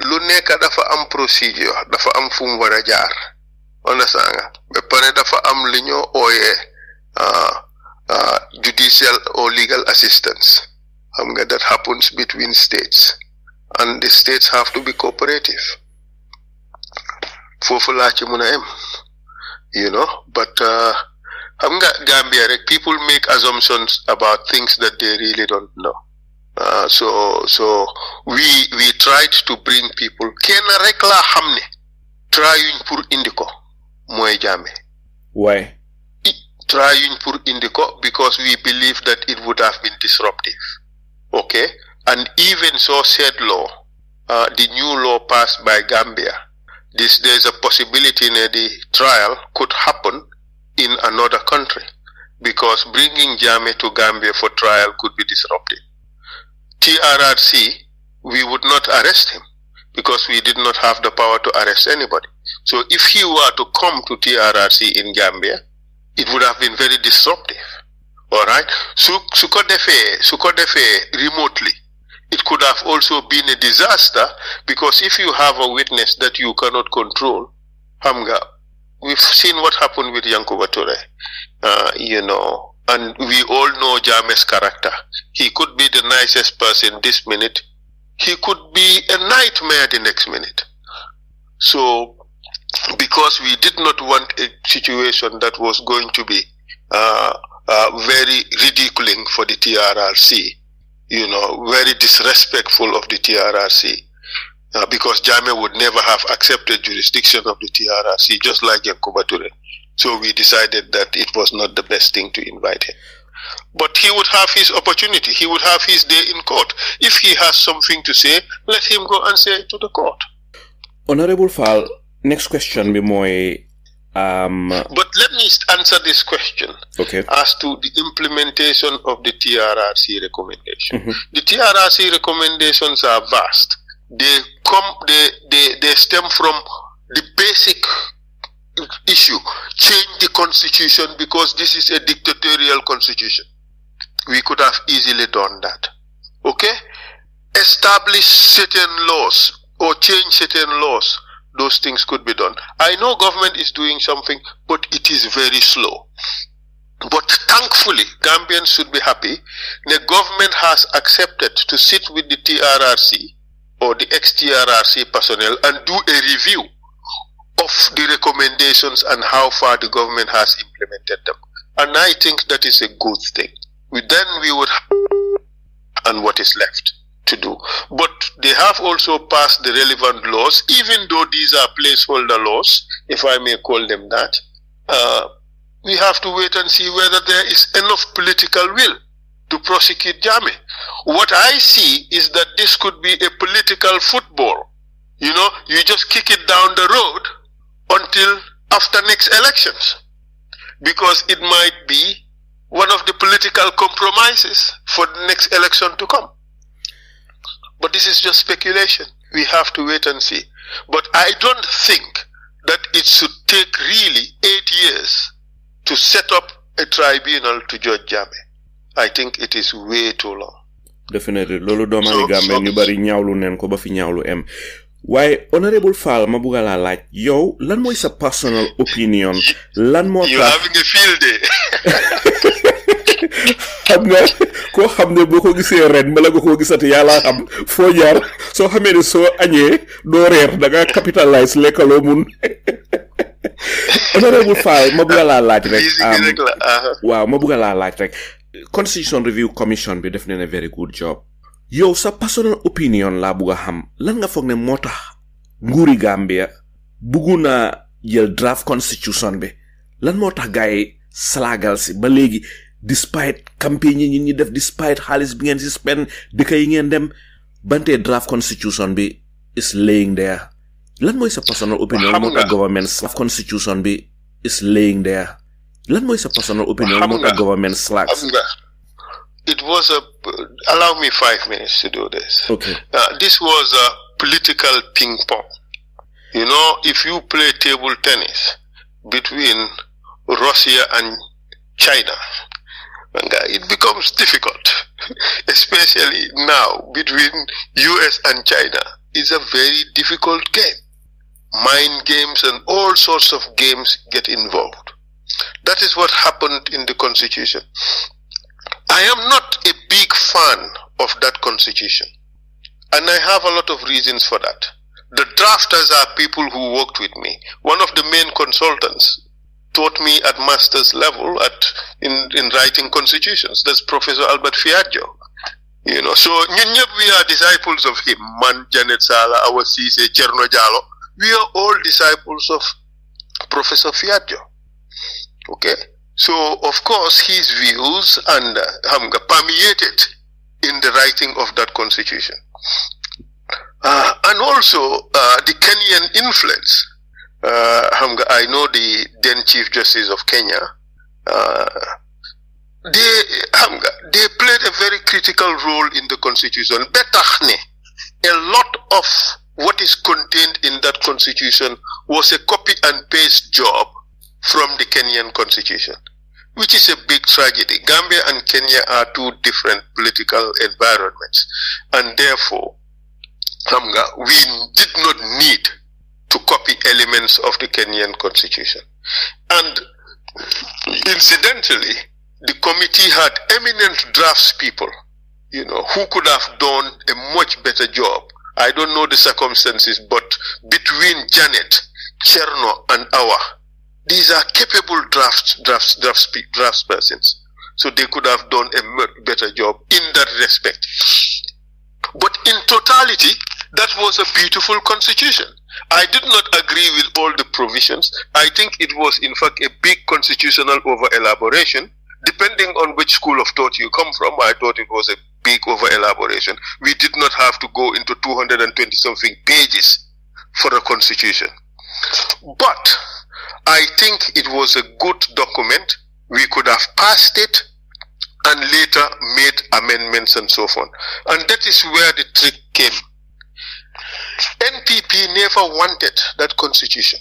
lu nekk dafa am procedure, dafa am fu mu war a jaar. Understand nga? Ba pare dafa am li ñoo ooyee judicial or legal assistance. Xam nga that happens between states, and the states have to be cooperative. Fofu la ci mëna em, you know, but xam nga Gambia rek people make assumptions about things that they really don't know. So we tried to bring people kenn rek la xamne trying pour indi ko moy Jammeh. Why? Trying pour indi ko because we believe that it would have been disruptive. Okay? And even so said law, the new law passed by Gambia, there's a possibility that the trial could happen in another country because bringing Jammeh to Gambia for trial could be disruptive. TRRC, we would not arrest him because we did not have the power to arrest anybody. So if he were to come to TRRC in Gambia, it would have been very disruptive. All right? Su ko defee remotely, it could have also been a disaster because if you have a witness that you cannot control, Hamga, we've seen what happened with Yankuba Toure, you know, and we all know Jammeh's character. He could be the nicest person this minute. He could be a nightmare the next minute. So, because we did not want a situation that was going to be very ridiculing for the TRRC, you know, very disrespectful of the TRRC, because Jammeh would never have accepted jurisdiction of the TRRC, just like Yankuba Toure. So we decided that it was not the best thing to invite him. But he would have his opportunity. He would have his day in court. If he has something to say, let him go and say it to the court. Honorable Fall, next question be more. But let me answer this question as to the implementation of the TRRC recommendation. The TRRC recommendations are vast. they stem from the basic issue. Change the constitution because this is a dictatorial constitution. We could have easily done that. Okay? Establish certain laws or change certain laws. Those things could be done. I know government is doing something, but it is very slow. But thankfully, Gambians should be happy. The government has accepted to sit with the TRRC or the ex-TRRC personnel and do a review of the recommendations and how far the government has implemented them. And I think that is a good thing. Then we would have and what is left to do. But they have also passed the relevant laws, even though these are placeholder laws, if I may call them that. We have to wait and see whether there is enough political will to prosecute Jammeh. What I see is that this could be a political football. You know, you just kick it down the road until after next elections, because it might be one of the political compromises for the next election to come. But this is just speculation. We have to wait and see. But I don't think that it should take really 8 years to set up a tribunal to judge Jammeh. I think it is way too long. Definitely. Lolo domani Gambia ñu bari ñaawlu neen ko ba fi ñaawlu em. Waaye Honorable Fall ma bugga laa laaj yow lan mooy sa personal opinion lan moo tax you having a field day. xam nga koo xam ne boo ko gisee ren bala nga koo gisati yàlla xam foo jaar soo xamee ne soo añee doo reer da nga capitalize lekkaloo mun. Honorable Fall ma bugga laa laaj rek waaw ma bugga laa laaj rek Constitution Review Commission bi def na very good job. Yow sa personal opinion laa bugga xam lan nga foog ne moo tax nguuri Gambia buggu na jël draft constitution bi lan moo tax gars yi salaagal si ba léegi despite campagne yi ñi def despite xaalis bi ngeen si spend dëkk yi ngeen dem bante draft constitution bi is laying there. Lan mooy sa personal opinion moo tax government draft constitution bi is laying there. Lan mooy sa personal opinion moo tax government slacks. It was allow me 5 minutes to do this. Okay. This was a political ping pong. You know, if you play table tennis between Russia and China, it becomes difficult, especially now between US and China. It's a very difficult game. Mind games and all sorts of games get involved. That is what happened in the Constitution. I am not a big fan of that Constitution, and I have a lot of reasons for that. The drafters are people who worked with me. One of the main consultants taught me at master's level in writing constitutions. That's Professor Albert Fiadjo. You know, so we are disciples of him. Man, Janet Sala, our Cisse, Cherno Jalo. We are all disciples of Professor Fiadjo. Okay? So, of course, his views and permeated in the writing of that constitution. And also, the Kenyan influence. I know the then Chief Justice of Kenya. They played a very critical role in the constitution. A lot of what is contained in that constitution was a copy and paste job from the Kenyan constitution, which is a big tragedy. Gambia and Kenya are two different political environments, and therefore, we did not need to copy elements of the Kenyan constitution. And incidentally, the committee had eminent draftspeople, you know, who could have done a much better job. I don't know the circumstances, but between Janet, Cherno, and Awa, these are capable draftspersons. So they could have done a much better job in that respect. But in totality, that was a beautiful constitution. I did not agree with all the provisions. I think it was, in fact, a big constitutional over-elaboration. Depending on which school of thought you come from, I thought it was a big over-elaboration. We did not have to go into 220-something pages for a constitution. But I think it was a good document. We could have passed it and later made amendments and so on. And that is where the trick came. NPP never wanted that constitution,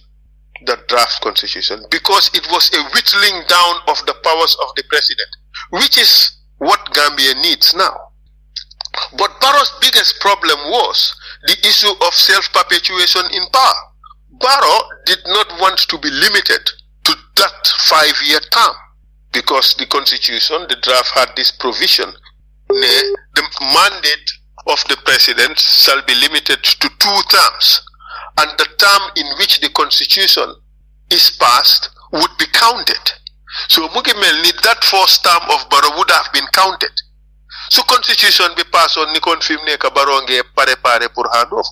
that draft constitution, because it was a whittling down of the powers of the president, which is what Gambia needs now. But Barrow's biggest problem was the issue of self-perpetuation in power. Barrow did not want to be limited to that 5-year term, because the constitution, the draft, had this provision. The mandate of the president shall be limited to 2 terms, and the term in which the constitution is passed would be counted. So Mugimelni, that first term of Barrow would have been counted. So constitution be passed on Nikon Fimne ka Barrow nge pare pour handover.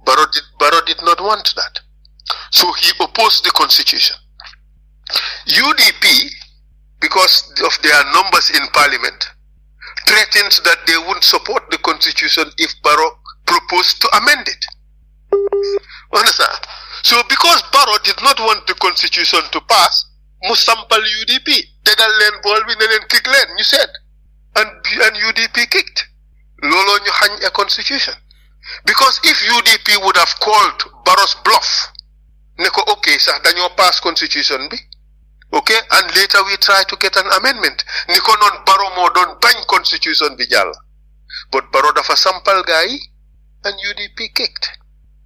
Barrow did not want that. So he opposed the constitution. UDP, because of their numbers in parliament, threatened that they wouldn't support the constitution if Barrow proposed to amend it. Understand? So because Barrow did not want the constitution to pass, Musampal UDP, tegal len ball bi ne len kick len, you said. And UDP kicked. Lolo ñu xagn a constitution. Because if UDP would have called Barrow's bluff, ne ko okay, sax dañoo pass constitution bi. Okay, and later we try to get an amendment. Ni ko non Barrow mo don bañ constitution bi jall. But Barrow dafa sampal gaay and UDP kicked.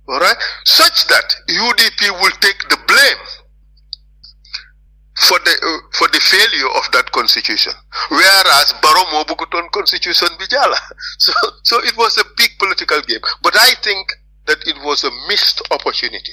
Alright? Such that UDP will take the blame for the failure of that constitution, whereas Barrow mo buguton constitution bi jalla. So it was a big political game. But I think that it was a missed opportunity.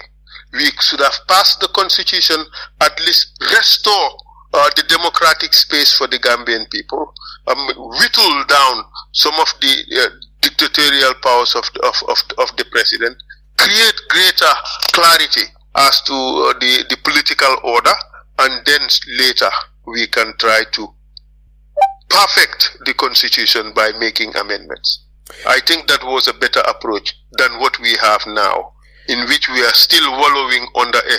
We should have passed the constitution, at least restore the democratic space for the Gambian people, whittle down some of the dictatorial powers of the president, create greater clarity as to the political order, and then later we can try to perfect the constitution by making amendments. I think that was a better approach than what we have now, in which we are still wallowing under a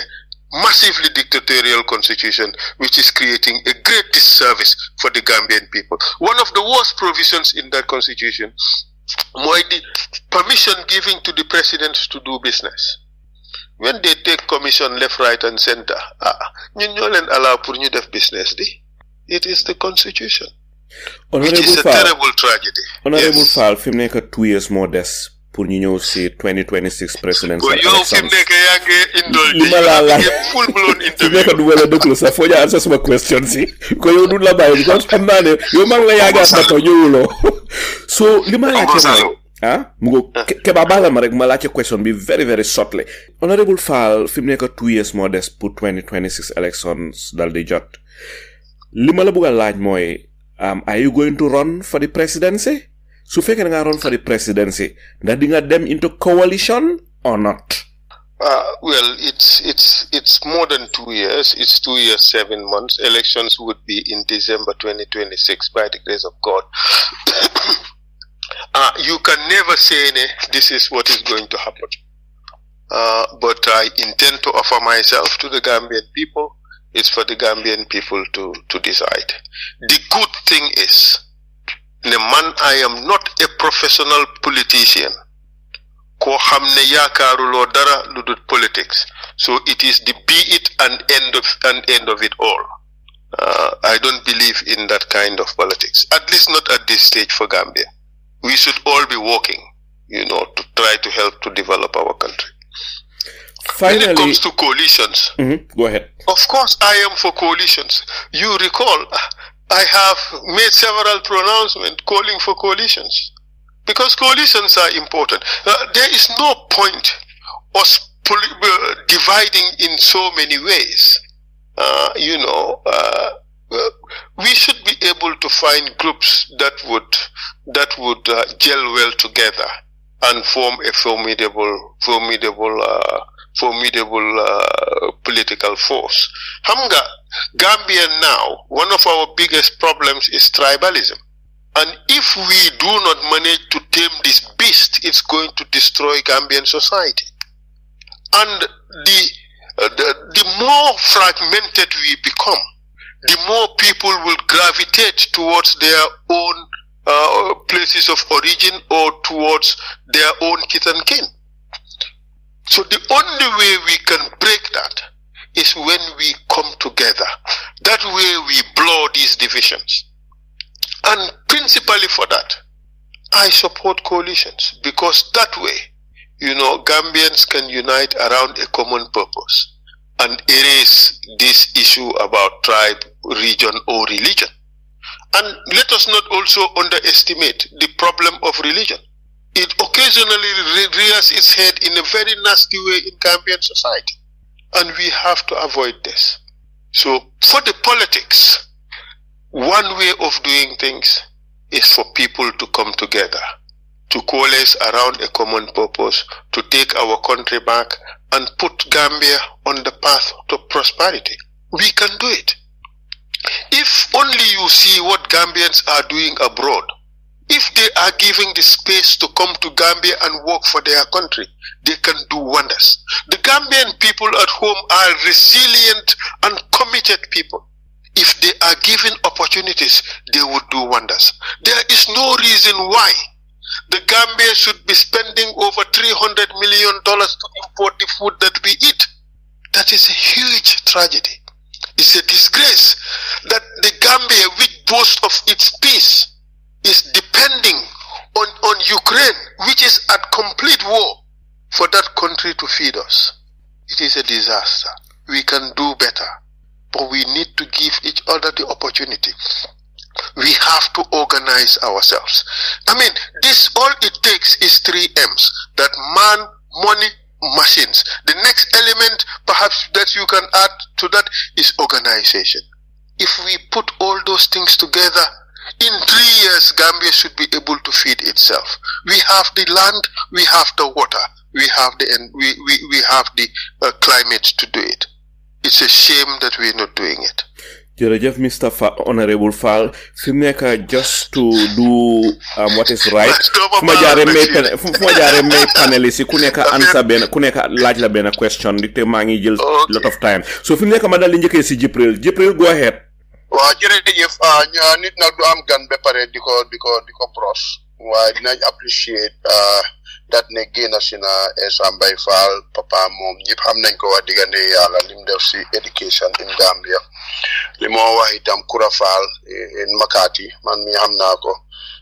massively dictatorial constitution, which is creating a great disservice for the Gambian people. One of the worst provisions in that constitution was the permission giving to the president to do business. When they take commission left, right, and center, ñun ñoo leen allow pour ñu def business di. It is the constitution, which is a terrible tragedy. Honorable Fall, fi mu nekk 2 years more des pour ñu ñëw si 2026 presidential elections. Yow fi mu nekk yaa ngi indol di full blown interview. Fi mu nekk du wala dëgg sax foo ñu answer suma question si ko yow du la bàyyi because xam naa ne yow maa ngi la yaagaat na ko ñëwuloo. So li ma laajte mooy mugo keba bala ma rek ma laajte question bi very very shortly. Honorable Fall, fi mu nekk 2 years more des pour 2026 elections dal di jot. Li ma la bëgg a laaj mooy are you going to run for the presidency? So fekkee nga run for the presidency, ndax di nga dem into coalition or not? Well, it's more than 2 years. It's 2 years, 7 months. Elections would be in December 2026 by the grace of God. You can never say this is what is going to happen. But I intend to offer myself to the Gambian people. It's for the Gambian people to decide. The good thing is, man, I am not a professional politician. Ko hamne yaakarulo dara ludut politics. So it is the be it and end of it all. I don't believe in that kind of politics. At least not at this stage for Gambia. We should all be working, to try to help to develop our country. Finally, when it comes to coalitions, go ahead. Of course, I am for coalitions. You recall, I have made several pronouncements calling for coalitions, because coalitions are important. There is no point us dividing in so many ways. We should be able to find groups that would gel well together and form a formidable political force. Hamga, Gambia now, one of our biggest problems is tribalism. And if we do not manage to tame this beast, it's going to destroy Gambian society. And the more fragmented we become, the more people will gravitate towards their own places of origin or towards their own kith and kin. So the only way we can break that is when we come together. That way we blow these divisions. And principally for that, I support coalitions, because that way, Gambians can unite around a common purpose and erase this issue about tribe, region, or religion. And let us not also underestimate the problem of religion. It occasionally rears its head in a very nasty way in Gambian society. And we have to avoid this. So for the politics, one way of doing things is for people to come together, to coalesce around a common purpose, to take our country back and put Gambia on the path to prosperity. We can do it. If only you see what Gambians are doing abroad, if they are giving the space to come to Gambia and work for their country, they can do wonders. The Gambian people at home are resilient and committed people. If they are given opportunities, they would do wonders. There is no reason why the Gambia should be spending over $300 million to import the food that we eat. That is a huge tragedy. It's a disgrace that the Gambia, which boasts of its peace, is depending on Ukraine, which is at complete war, for that country to feed us. It is a disaster. We can do better, but we need to give each other the opportunity. We have to organize ourselves. This all it takes is 3 M's. That man, money, machines. The next element perhaps that you can add to that is organization. If we put all those things together, in 3 years Gambia should be able to feed itself. We have the land, we have the water, we have the climate to do it. It's a shame that we're not doing it. Jërëjëf Mr. Honorable Fall, fi mu nekk just to do what is right. fu ma jaaree may panelist ku nekk answer ku nekk laaj la benn question te maa ngi jël lot of time. So fi mu nekk ma dal di njëkkee si Jibril go ahead. Waaw jërëjëf nit nag du am gan ba pare di ko bros. Waaye dinañ appreciate that ne génn si na Essa Mbye Fall papa moom ñëpp xam nañ ko wax diggante yàlla lim def si education in Gambia. Li moo wax itam Kura Fall in Makati man mi xam naa ko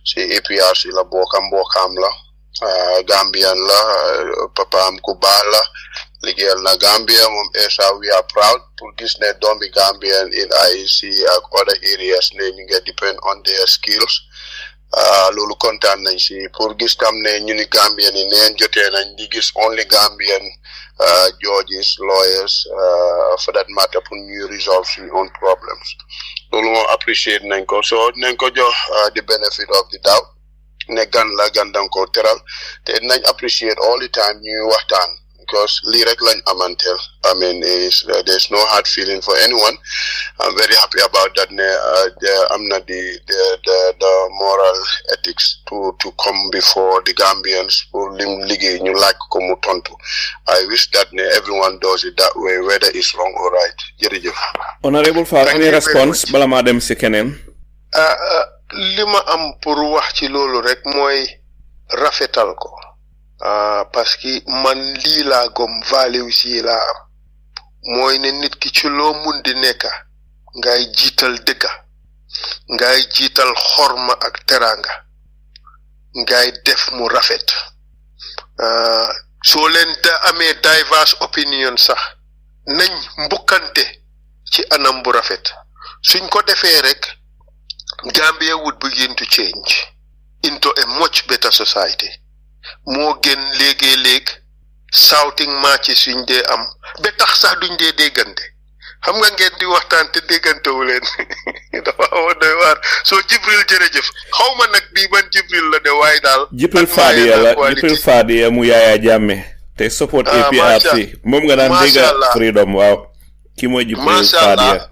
si APRC la mbokkam la Gambian la papaam ku baax la liggéeyal na Gambia moom Essa we are proud pour gis ne doomi Gambian in IEC ak other areas ne ñu ngi depend on their skills. Loolu kontaan nañ si pour gis tam ne ñu ni Gambian yi neen jotee nañ di gis only Gambian judges, lawyers, for that matter, pour ñu resolve your own problems. Loolu moo appreciate nañ ko so nañ ko jox the benefit of the doubt ne gan dan ko teral te nañ appreciate all the time ñu waxtaan because lii rek lañ amantel. There's no hard feeling for anyone. I'm very happy about that. I'm not the moral ethics to come before the Gambians for lim liggéey ñu laaj ko mu tontu. I wish that everyone does it that way, whether it's wrong or right. Jërëjëf. Honorable Fall, any response bala ma dem si keneen? Li ma am pour wax ci loolu rek mooy rafetal ko. Parce que man lii laa gom values yi laa am mooy ne nit ki ci loo mun di nekka ngay jiital dëgga ngay jiital xorma ak teranga ngay def mu rafet soo leen amee diverse opinion sax nañ mbukkante ci anam bu rafet suñ ko defee rek Gambia would begin to change into a much better society. Moo gën léegi shouting matches yuñ dee am ba tax sax duñ dee déggante xam nga ngeen di waxtaan te déggante wu leen dafa xaw a doy waar soo Jibril jërëjëf xaw ma nag bii ban Jibril la de waaye daal Jibril Fadiya mu Yaya Jammeh te support APRC moom nga daan dégga freedom waaw ki mooy Jibril Fadiya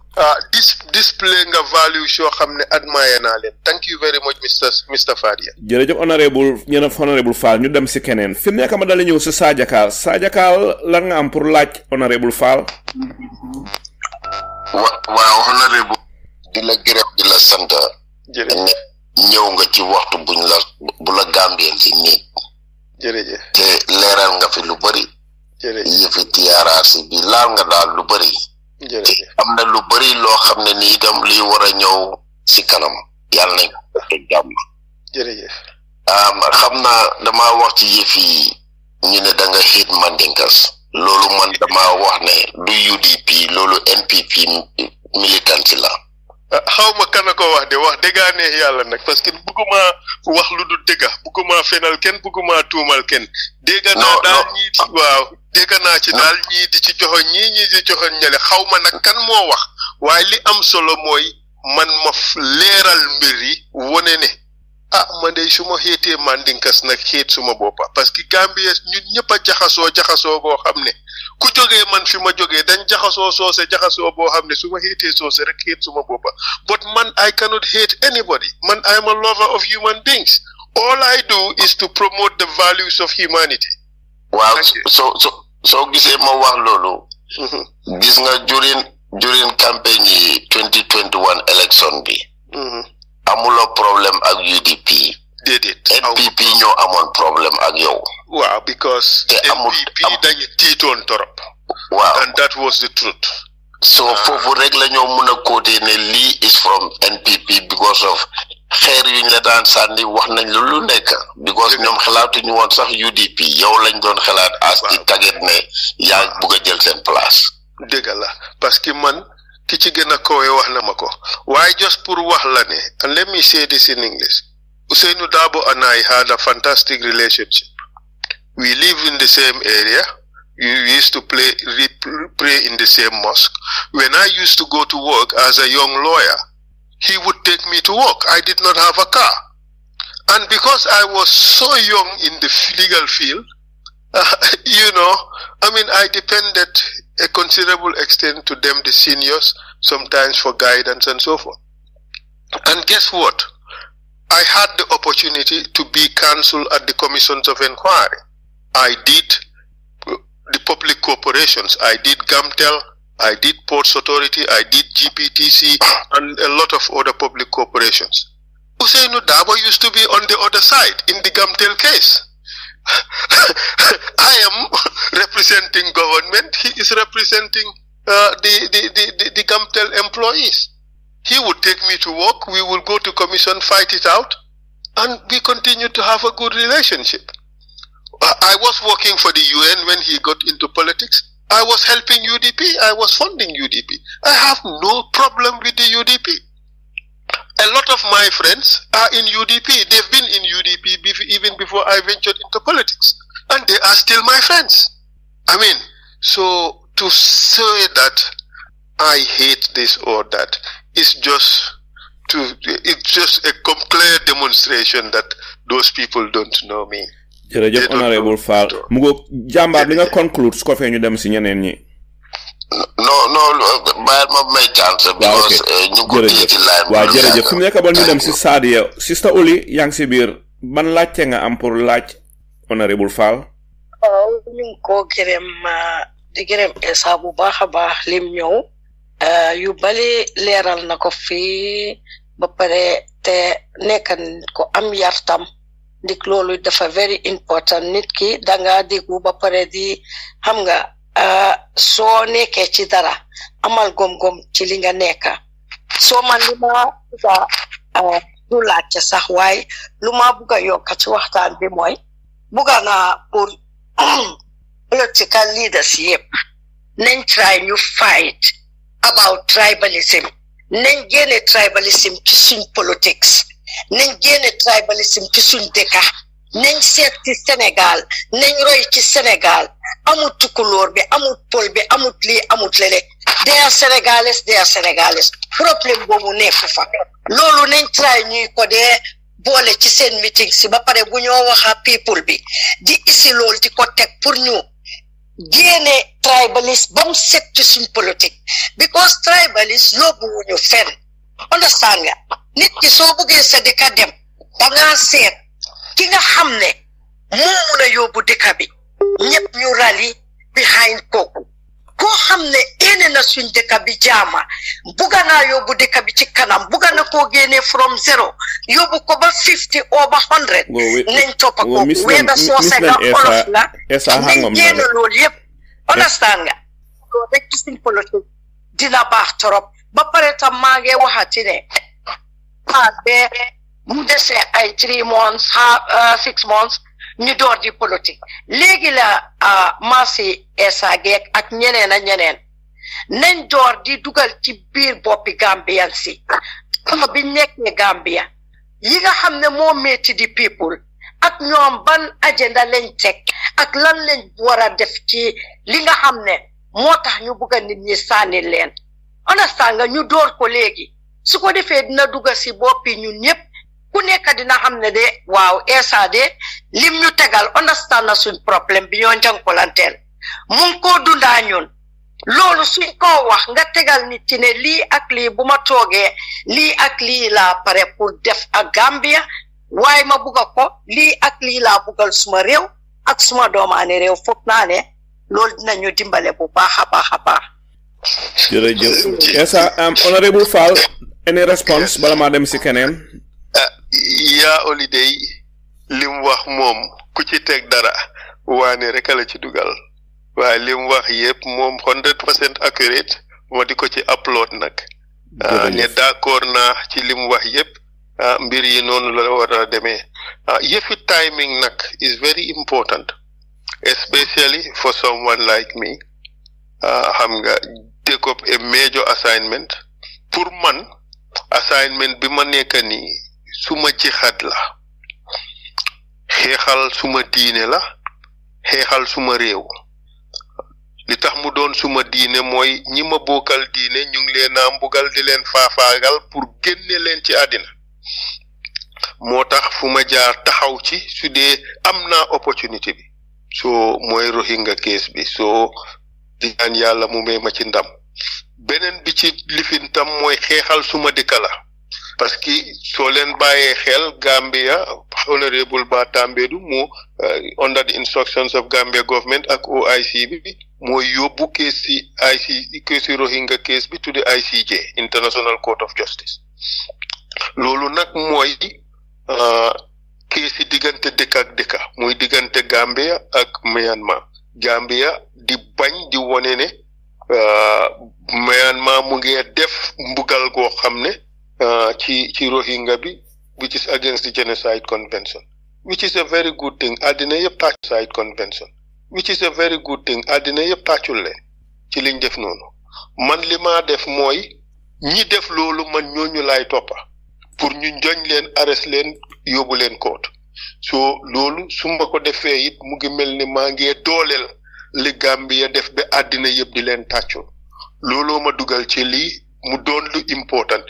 display nga value yoo xam ne admire naa leen. Thank you very much Mr. Fadiya. jërëjëf honorable Fall ñu dem si keneen fi mu nekk ma dala ñëw si Sajakal la nga am pour laaj honorable Fall. waaw honorable di la gërëm di la sant. jërëjëf ñëw nga ci waxtu bu la Gambien si nit jërëjëf te leeral nga fi lu bari yëfi TRRC bi laal nga daal lu bari am na lu bari loo xam ne ni itam liy war a ñëw si kanam yàlla nañ ko jàmm jërëjëf xam naa dama wax ci yëfi ñu ne da nga hit Mandinkas loolu man dama wax ne du UDP loolu NPP militant la xawma kana ko wax de wax dëggaa neex yàlla nag parce que bëgguma wax lu du dëgga bëgguma fenal kenn bëgguma tuumal kenn dégg naa daal ñii di waaw dégg naa ci daal ñii di ci joxoon ñii di joxoon ñale xawma nag kan moo wax waaye li am solo mooy man ma leeral mbir yi wone ne man de su ma xeetee Mandinkas nag xeet suma boppa parce que Gambie ñun ñëpp a jaxasoo boo xam ne ku jógee man fi ma jógee dañ jaxasoo boo xam ne su ma xeetee soose rek xeet suma boppa but man I cannot hate anybody man I am a lover of human beings all I do is to promote the values of humanity. waaw soo gisee ma wax loolu gis nga during campagne yi 2021 election bi amuloo problème ak UDP déedéet NPP ñoo amoon problème ak yow waaw because NPP dañu tiitoon torop waaw and that was the truth so foofu rek la ñoo mun a côté ne lii is from NPP because of xeer yuñ la daan sànni wax nañ lu nekk because ñoom xalaatuñu woon sax UDP yow lañ doon xalaat as di target ne yaa bugg a jël seen place dëgg la parce que man ki ci gën a kowe wax na ma ko waaye just pour wax la ne and let me say this in English Ousainou Darboe and I had a fantastic relationship. We live in the same area. We used to pray in the same mosque. When I used to go to work as a young lawyer, he would take me to work. I did not have a car. And because I was so young in the legal field, I depended a considerable extent to them, the seniors, sometimes for guidance and so forth. And guess what? I had the opportunity to be counsel at the commissions of inquiry. I did the public corporations. I did GAMTEL, I did Ports Authority, I did GPTC, and a lot of other public corporations. Ousainou Darboe used to be on the other side in the GAMTEL case. I am representing government. He is representing the GAMTEL employees. He would take me to work. We will go to commission, fight it out, and we continue to have a good relationship. I was working for the UN when he got into politics. I was helping UDP. I was funding UDP. I have no problem with the UDP. A lot of my friends are in UDP. They've been in UDP even before I ventured into politics. And they are still my friends. So to say that I hate this or that is just a clear demonstration that those people don't know me. jërëjëf honorable Fall mu ngo jàmbaar li nga conclude su ko fee ñu dem si ñeneen ñi non bàyyil ma may chance because ñu ko téye ci line waaw jërëjëf fi mu nekk ba ñu dem si Sadia Sister Oli yaa ngi si biir ban laajte nga am pour laaj honorable Fall ñu ngi ko gërëm di gërëm Essa bu baax a baax lim ñëw yu bali leeral na ko fii ba pare te nekk ko am yartam dik loolu dafa very important nit ki danga déggu ba pare di xam nga soo nekkee ci dara amal gom-gom ci li nga nekk soo man li ma du laajte sax waaye lu ma bugg a yokk ci waxtaan bi mooy bugga naa pour political leaders yëpp nañ try ñu fight about tribalism nañ génne tribalism ci suñ politics nañ génne tribalism ci suñ dëkka nañ seet ci Sénégal nañ roy ci Sénégal amut tukulóor bi amut pol bi amut lii amut lele they are Sénégalais problème boobu nekk fa loolu nañ try ñuy ko dee boole ci seen meeting si ba pare bu ñoo waxa people bi di isi loolu di ko teg pour ñu génne tribalist ba mu set ci suñ politique because tribalist yóbbu wuñu fenn understand nga nit ki soo buggee sa dëkka dem dangaa seet ki nga xam ne moo mun a yóbbu dëkka bi ñëpp ñu rally behind kooku koo xam ne ene na suñ dëkk bi jaama buga naa yóbbu dëkk bi ci kanam buga na koo génnee from 0 yóbbu ko ba 50 or ba 100 nañ toppa ko weda soose nga olof nga nañ génn loolu yëpp understand nga loolu rek ci suñ politique dina baax trop ba pare tam maa ngi waxati ne be mu desee ay 3 months 6 months ñu door di politique léegi la marché Essa geek ak ñeneen a ñeneen nañ door di dugal ci biir boppi Gambian si bi nekkee Gambia yi nga xam ne moo metti di people ak ñoom ban agenda lañ teg ak lan lañ war a def ci li nga xam ne moo tax ñu bugg a nit ñi sànni leen understand nga ñu door ko léegi su ko defee dina dugal si boppi ñun ñëpp ku nekk dina xam ne de waaw Essa de lim ñu tegal understand na suñ problème bi ñoo njànkulanteel mu ngi koo dundaa ñun loolu suñ ko wax nga tegal nit ci ne lii ak lii bu ma toogee lii ak lii laa pare pour def ak Gambia waaye ma bugga ko lii ak lii laa buggal suma réew ak suma doomaane réew foog naa ne loolu dinañu dimbale bu baax a baax a baax. jërëjëf Essa honorable Fall any response bala maa dem si keneen. yaa holiday lim wax moom ku ci teg dara waane rek la ci dugal waaye lim wax yëpp moom 100% accurate moo di ko ci upload nag ne d'accord naa ci lim wax yëpp mbir yi noonu la war a demee yëfi timing nag is very important especially for someone like me xam nga take up a major assignment pour man assignment bi ma nekk nii suma jihad la xeexal suma diine la xeexal suma réew li tax mu doon suma diine mooy ñi ma bokkal diine ñu ngi leen a mbugal di leen faafaagal pour génne leen ci àddina moo tax fu ma jaar taxaw ci su dee am naa opportunité bi soo mooy Rohingya case bi soo di ñaan yàlla mu may ma ci ndam beneen bi ci lifin tam mooy xeexal suma dëkk la parce que soo leen bàyyee xel Gambia honorable Ba Tambadou mu under the instructions of Gambia government ak OIC bi mooy yóbbu case si case Rohingya case bi to the ICJ International Court of Justice loolu nag mooy case yi diggante dëkk ak dëkk muy diggante Gambia ak Myanmar Gambia di bañ di wone ne Myanmar mu ngi def mbugal goo xam ne ci Rohingya bi which is against the Genocide Convention which is a very good thing àddina yëpp Genocide Convention which is a very good thing àddina yëpp tàccul leen ci liñ def noonu man li ma def mooy ñi def loolu man ñooñu laay toppa pour ñu njoñ leen arrest leen yóbbu leen koot so loolu su ma ko defee it mu ngi mel ni maa ngi dooleel li Gambia def ba àddina yëpp di leen tàccul looloo ma dugal ci lii mu doon lu important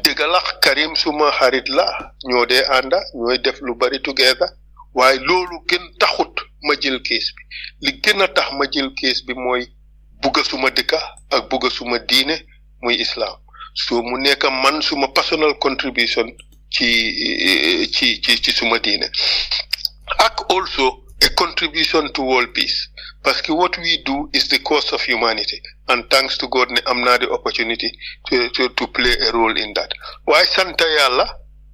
dëgg la Karim suma xarit la ñoo dee ànda ñooy def lu bari together waaye loolu gën taxut ma jël case bi li gën a tax ma jël case bi mooy bugga suma dëkka ak bugga suma diine muy islam so mu nekk man suma personal contribution ci suma diine ak also a contribution to world peace parce que what we do is the cause of humanity and thanks to God ne am naa the opportunity to play a role in that waaye sant yàlla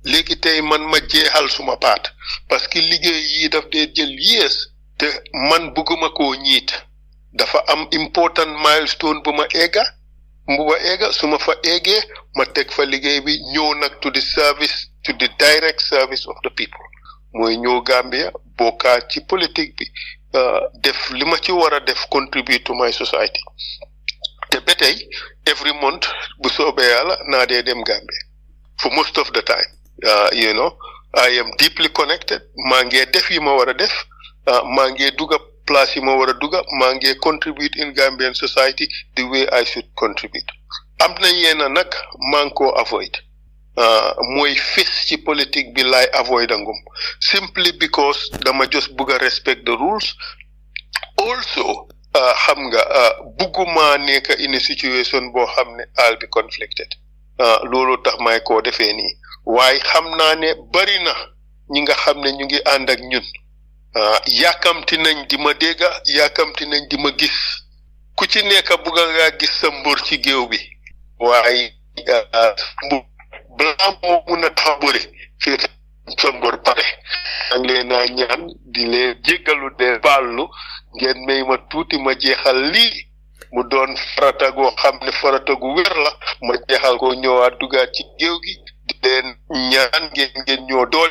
léegi tey man ma jeexal suma paat parce que liggéey yi daf dee jël yees te man bëgguma koo ñiit dafa am important milestone bu ma egga su ma fa eggee ma teg fa liggéey bi ñëw nag to the direct service of the people mooy ñëw Gambia bokkaat ci politique bi def li ma ci war a def contribute to my society te ba tey every month bu soobee yàlla naa dee dem Gambia for most of the time you know I am deeply connected maa ngi def yi ma war a def maa ngi dugga place yi ma war a dugga maa ngi contribute in Gambian society the way I should contribute am na yenn nag maa ngi koo avoid mooy fis ci politique bi laay avoid angum simply because dama just bugga respect the rules also xam nga bugguma nekk in a situation boo xam ne I'll be conflicted loolu tax may koo defee nii waaye xam naa ne bari na ñi nga xam ne ñu ngi ànd ak ñun yàkkamti nañ di ma dégga yàkkamti nañ di ma gis ku ci nekk bugg nga gis sa mbër ci géew bi waaye balaa moo mun a tax bëri fii sa mbër pare ang leen a ñaan di leen jéggalu de baalu ngeen may ma tuuti ma jeexal lii mu doon farata goo xam ne farata gu wér la ma jeexal ko ñëwaat dugaat ci géew gi di leen ñaan ngeen ñoo dool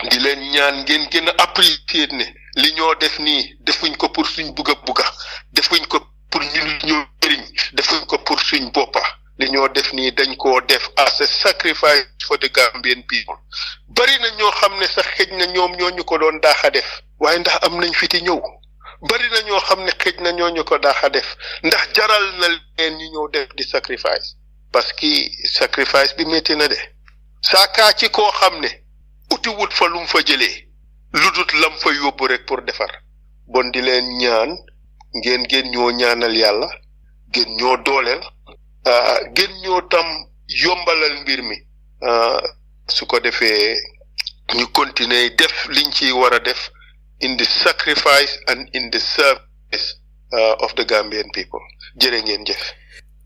di leen ñaan ngeen gën a apprécier ne li ñoo def nii defuñ ko pour suñ bugga defuñ ko pour ñoo jëriñ defuñ ko pour suñ boppa li ñoo def nii dañ koo def as a sacrifice for the Gambian people bari na ñoo xam ne sax xëj na ñoom ñoo ñu ko doon daaxa def waaye ndax am nañ fiti ñëw bari na ñoo xam ne xëj na ñoo ñu ko daaxa def ndax jaral na leen ñu ñëw def di sacrifice parce que sacrifice bi métti na de saakaa ci koo xam ne utiwut fa lum fa jëlee lu dut lam fa yóbbu rek pour defar bon di leen ñaan ngeen ñoo ñaanal yàlla ngeen ñoo dooleel gën ñoo tam yombalal mbir mi su ko defee ñu continuer def liñ ci war a def in the sacrifice and in the service of the Gambian people jërë ngeen jëf.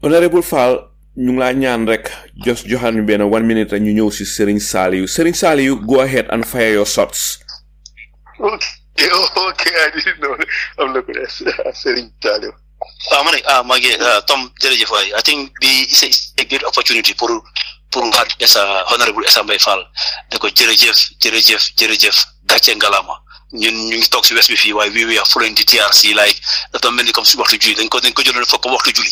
Honorable Fall ñu ngi laa ñaan rek joxal ñu benn 1 minute rek ñu ñëw si Serigne Saliou go ahead and fire your shots. Okay, I didn't know. I'm not good at Serigne Saliou. Tom jërëjëf waay I think it's a great opportunity pour Essa Honorable Essa Mbye Fall da ko jërëjëf gàcce ngalama ñun ñu ngi toog si west bi fii waaye we are following the TRRC like dafa mel ni comme si waxtu julli dañ ko jëloon foog waxtu julli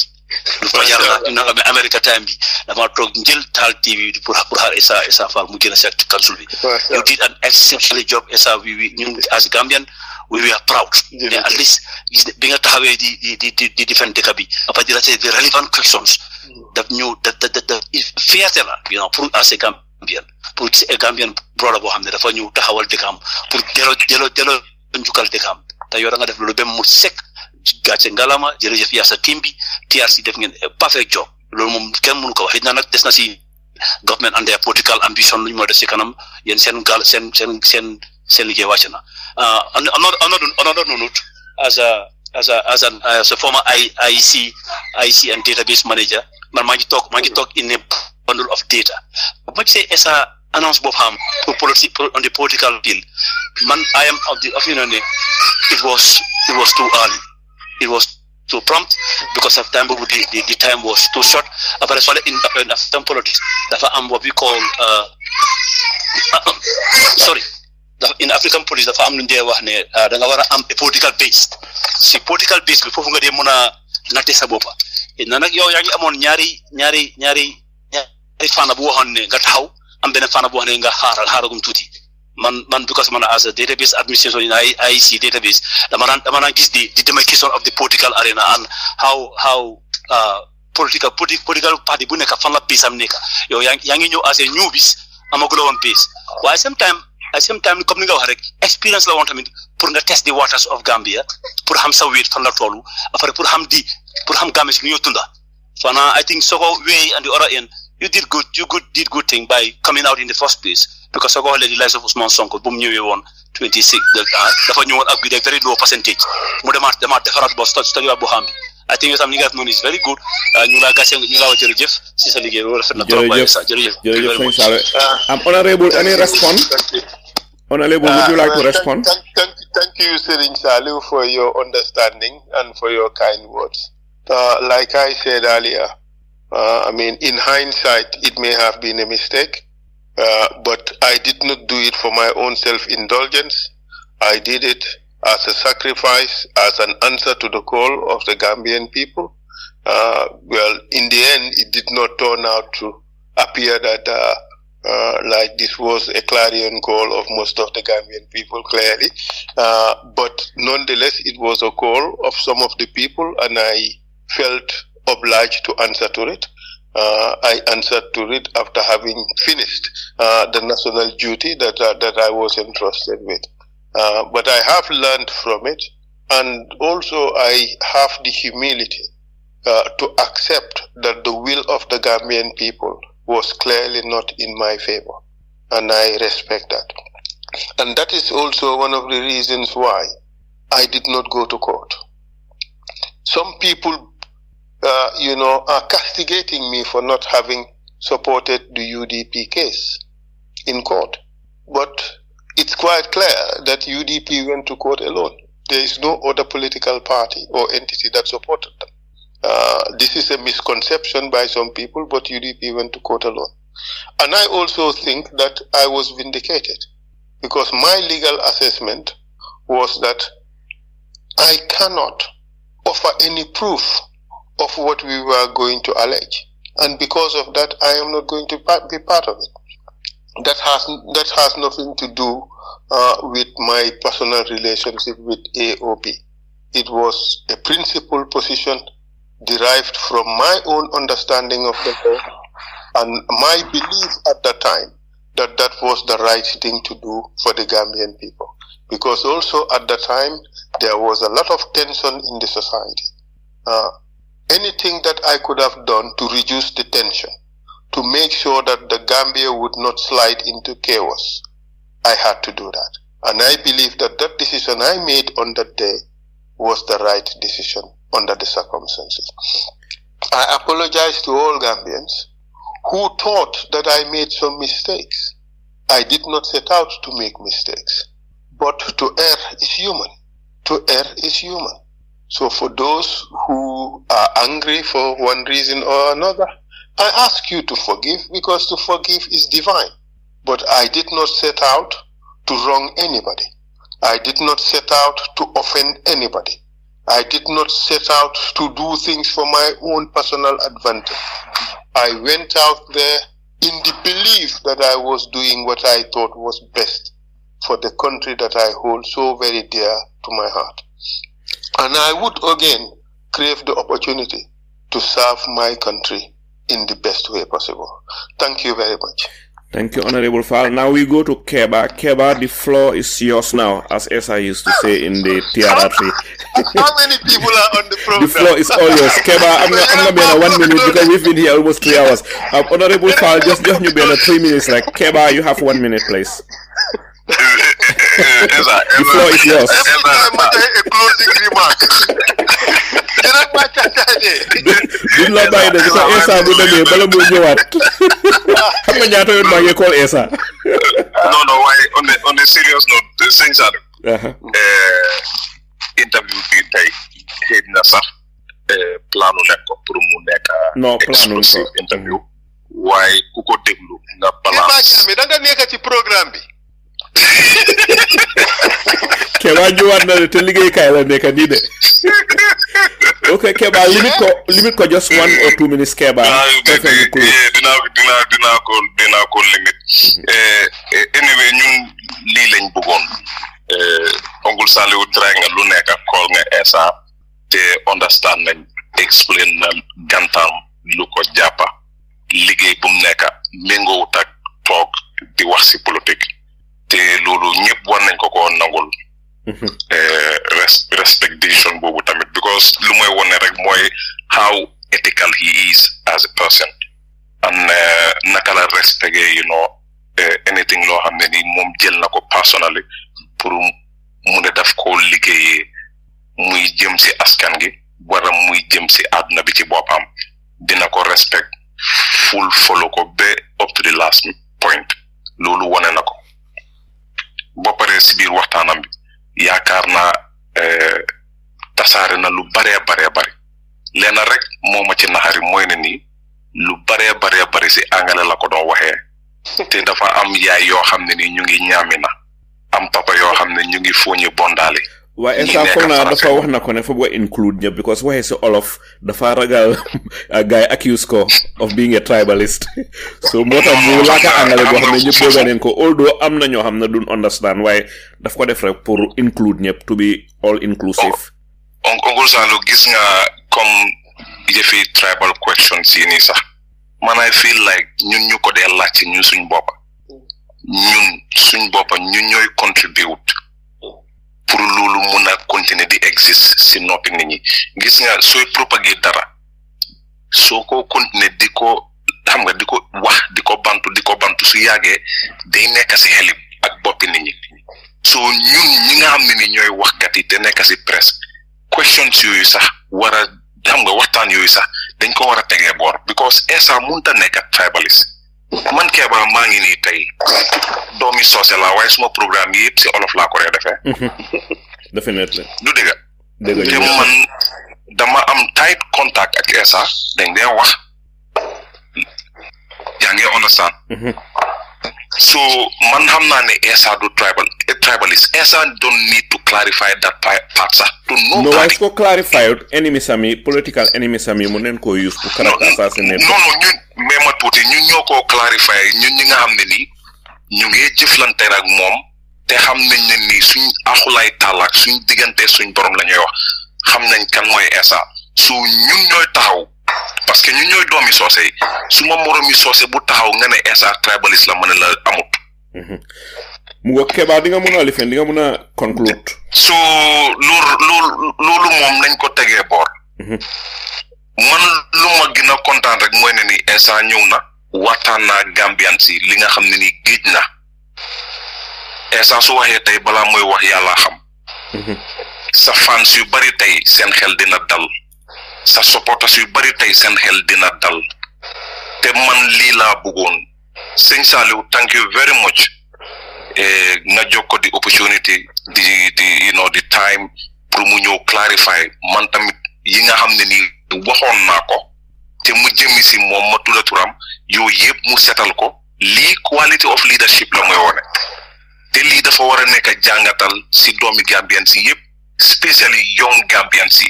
lu fajar la ñu nga America time bi dama toog njël taal TV pour xaar Essa Fall mu gën a seet council bi you did an exceptional job Essa ñun as Gambian we were proud mais at least bi nga taxawee di defend dëkk bi après di rater the relevant questions daf ñu da fierté la pour as a Gambian pour a Gambian brother boo xam ne dafa ñëw taxawal dëkkam pour delloo njukkal dëkkam te yow da nga def loolu ba mu sekk gàcce ngalama jërëjëf yaa sa team bi TRC def ngeen perfect job loolu moom kenn mënu ko wax it na nag des na si government and their political ambition lu ñu mën a def si kanam yéen seen liggéey wàcc na another note as a former IC and database manager man maa ngi toog in a bundle of data bu ma gisee Essa annonce boobu xam pour on the political field man I am of the opinion ne it was too early it was too prompt because of time boobu the time was too short après sole in African politics dafa am what we call in African politics dafa am lu ñu dee wax ne da nga war a am a political base si political base bi foofu nga dee mën a natte sa boppa na nag yow yaa ngi amoon ñaari fànn bu waxoon ne nga taxaw am benn fànn bu wax ne nga xaaragum tuuti man because man as a database administration in IEC database dama daan gis the demarcation of the political arena and how political party bu nekk fan la base am nekk yow yaa ngi ñëw as a new bis amagula woon base waaye same time comme ni nga wax rek experience la woon tamit pour nga test the waters of Gambia pour xam sa wéet fan la tollu après pour xam Gambia si lu ñoo tunda fana I think soko way and the other end you did good thing by coming out in the first place because soko xoolee the lives of Ousmane Sonko bu mu ñëwee woon 26 dafa ñëwoon ak bi very low percentage mu demaat defaraat bo studio bu xam bi I think yow tam li nga def noonu is very good ñu la gàcce ñu la wax jërëjëf si sa liggéey loolu rafet na trop jërëjëf honorable any response honorable would you like to respond thank you Serigne Saliou for your understanding and for your kind words like I said earlier I mean in hindsight it may have been a mistake but I did not do it for my own self-indulgence I did it as a sacrifice, as an answer to the call of the Gambian people. Well, in the end, it did not turn out to appear that like this was a clarion call of most of the Gambian people, clearly. But nonetheless, it was a call of some of the people, and I felt obliged to answer to it. I answered to it after having finished the national duty that I was entrusted with. But I have learned from it, and also I have the humility to accept that the will of the Gambian people was clearly not in my favor, and I respect that. And that is also one of the reasons why I did not go to court. some people, are castigating me for not having supported the UDP case in court. But it's quite clear that UDP went to court alone. There is no other political party or entity that supported them. This is a misconception by some people, but UDP went to court alone. And I also think that I was vindicated, because my legal assessment was that I cannot offer any proof of what we were going to allege. And because of that, I am not going to be part of it. That has nothing to do with my personal relationship with AOP. It was a principled position derived from my own understanding of the law and my belief at that time that that was the right thing to do for the Gambian people. Because also at the time, there was a lot of tension in the society. Anything that I could have done to reduce the tension, to make sure that the Gambia would not slide into chaos, I had to do that. And I believe that that decision I made on that day was the right decision under the circumstances. I apologize to all Gambians who thought that I made some mistakes. I did not set out to make mistakes. But to err is human. To err is human. So for those who are angry for one reason or another, I ask you to forgive, because to forgive is divine. But I did not set out to wrong anybody. I did not set out to offend anybody. I did not set out to do things for my own personal advantage. I went out there in the belief that I was doing what I thought was best for the country that I hold so very dear to my heart. And I would again crave the opportunity to serve my country in the best way possible. Thank you very much. Thank you, Honorable Fall. Now we go to Keba. Keba, the floor is yours now, as Essa used to say in the TRRC. How many people are on the program? The floor is all yours. Keba, I'm not being 1 minute because we've been here almost 3 hours. Honorable Fall, just you being 3 minutes. Like Keba, you have 1 minute, please. The floor is yours. A closing remark. Duñ la bàyyi de sa Essa bu demee bala muy ñëwaat xam nga ñaata yoon maa ngi call Essa. No, waaye on a serious note, sëñ Sadou. Interview bi tey xëy na sax planu leen ko pour mu nekk exclusive interview, waaye ku ko déglu nga balance. Da nga nekk ci programme bi. Keba ñëwaat na te liggéeykaay la nekk nii de. Okay, Keba, limit ko just 1 or 2 minutes, Keba. Dinaa ko limit. Anyway, ñun lii lañ bëggoon. Oncle Saliou try nga lu nekk call nga Essa te understand nañ, explain na gantam lu ko jàppa, liggéey bu mu nekk méngoowut ak toog di wax si politique. Te loolu ñëpp war nañ ko nangul. Respect decision bobu tamit, because lu moy wone rek moy how ethical he is as a person, and naka la respect anything lo xamne ni mom jël nako personally pour mu ne daf ko liggéeyee muy jëm ci askan gi wara muy jëm ci aduna bi ci bopam, dina ko respect full follow ko be up to the last point. Lolu wone nako bo paré ci biir waxtanam bi yaakaar naa tasaare na lu bare leena rek moo ma ci naxari mooy ne nii lu bare si angale la ko doon waxee te dafa am yaay yoo xam ne ni ñu ngi ñaamina, am papa yoo xam ne ñu ngi fooñi bondaale. waaye Essa foog naa dafa wax na ko ne fa bëgg include ñëpp, because waxee si olof dafa ragal guy accuse ko of being a tribalist. So moo tax mu laaka angale boo xam ne ñëpp dégg neen ko, although am na ñoo xam ne duñ understand, waaye daf ko def rek pour include ñëpp, to be all inclusive. Oncle Saliou, gis nga comme yëfi tribal questions yi nii sax man I feel like ñun ñu ko dee laaj ci ñun suñ boppa ñun ñooy contribute pour loolu mun a continuer di exist si noppi nit ñi. Gis nga sooy propager dara soo ko continuer di ko xam nga di ko wax di ko bantu su yàggee day nekk si xelib ak boppi nit ñi. So ñun ñi nga xam ne ni ñooy waxkat yi te nekk si presse questions yooyu sax war a xam nga waxtaan yooyu sax dañ ko war a tegee boor because Essa munta nekk ak tribalist man Keba maa ngi nii tey doomi soose la waaye suma programme yi yëpp si olof laa ko defee definitely du dëgg te man dama am tight contact ak Essa dañ dee wax yaa ngi understand so man xam naa ne Essa du tribalist Essa don't need to clarify that part sax to know no why ko clarify enemy sami political enemy sami mu neen ko use pour character assassinate non ñun mais ma tuuti ñun ñoo ko clarify ñun ñi nga xam ne nii ñu ngi jëflante ak moom te xam nañ ne nii suñ axulaay tàllaak suñ diggante suñ borom la ñuy wax xam nañ kan mooy Essa su ñun ñooy taxaw parce que ñun ñooy doomi soose yi su ma moromi soose bu taxaw nga ne Essa tribalist la mën la amut mu nga Keba di nga mën a lifen di nga mën a conclude so loolu moom nañ ko tegee boor man lu ma gën a kontaan rek mooy ne ni Essa ñëw na waxtaan naa Gambian si li nga xam ne ni géej na Essa su waxee tey balaa mooy wax yàlla xam sa fans yu bari tey seen xel dina dal sa supporters yu bari tey seen xel dina dal te man lii laa bëggoon sëñ Saliou thank you very much nga jokko di opportunity di time pour mu ñëw clarify man tamit yi nga xam ne nii waxoon naa ko te mu jëmi si moom ma tudda turam yooyu yëpp mu setal ko lii quality of leadership la mooy wone te lii dafa war a nekk jàngatal si doomi Gambian si yëpp especially young Gambian si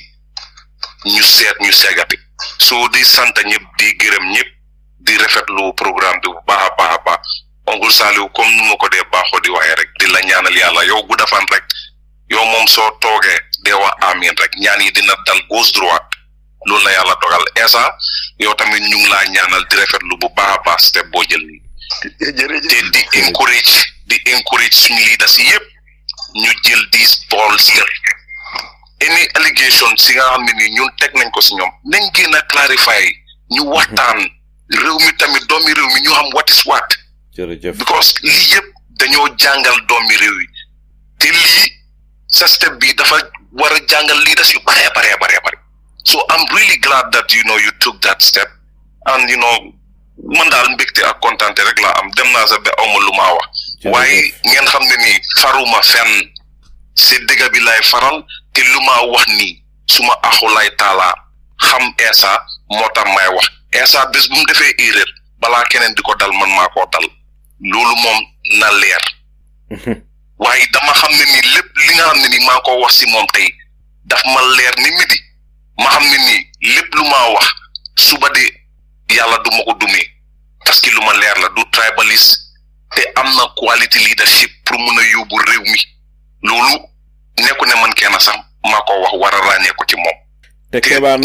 ñu seegati so di sant ñëpp di gërëm ñëpp di rafetlu programme bi bu baax a baax Oncle Saliou comme nu ma ko dee baaxoo di waxee rek di la ñaanal yàlla yow gudda fan rek yow moom soo toogee dee wax amiin rek ñaan yi dina dal gauche droite loolu la yàlla dogal Essa yow tamit ñu ngi laa ñaanal di rafetlu bu baax a baax step boo jël nii te di encourage suñu leaders yi yëpp ñu jël these bold step any allegation si nga xam ne nii ñun teg nañ ko si ñoom nañ gën a clarify ñu waxtaan réew mi tamit doomi réew mi ñu xam what is what jërëjëf because lii yëpp dañoo jàngal doomi réew yi te lii sa step bi dafa war a jàngal leaders yu bare so I'm really glad that you took that step and man daal mbégte ak kontaante rek laa am dem naa sa ba awma lu maa wax waaye ngeen xam ne nii faruma fenn si dëgg bi lay faral te lu maa wax nii suma axu lay taalaa xam Essa moo tax may wax Essa bés bu mu defee erreur balaa keneen di ko dal man maa koo dal loolu moom na leer waaye dama xam ne nii lépp li nga xam ne nii maa ko wax si moom tey daf ma leer ni midi ma xam ne nii lépp lu maa wax suba de yàlla du ma ko dumee parce que lu ma leer la du tribalist te am na quality leadership pour mun a yóbbu réew mi loolu nekku ne man kenn sax maa ko wax war a ràññee ko ci moom te Keba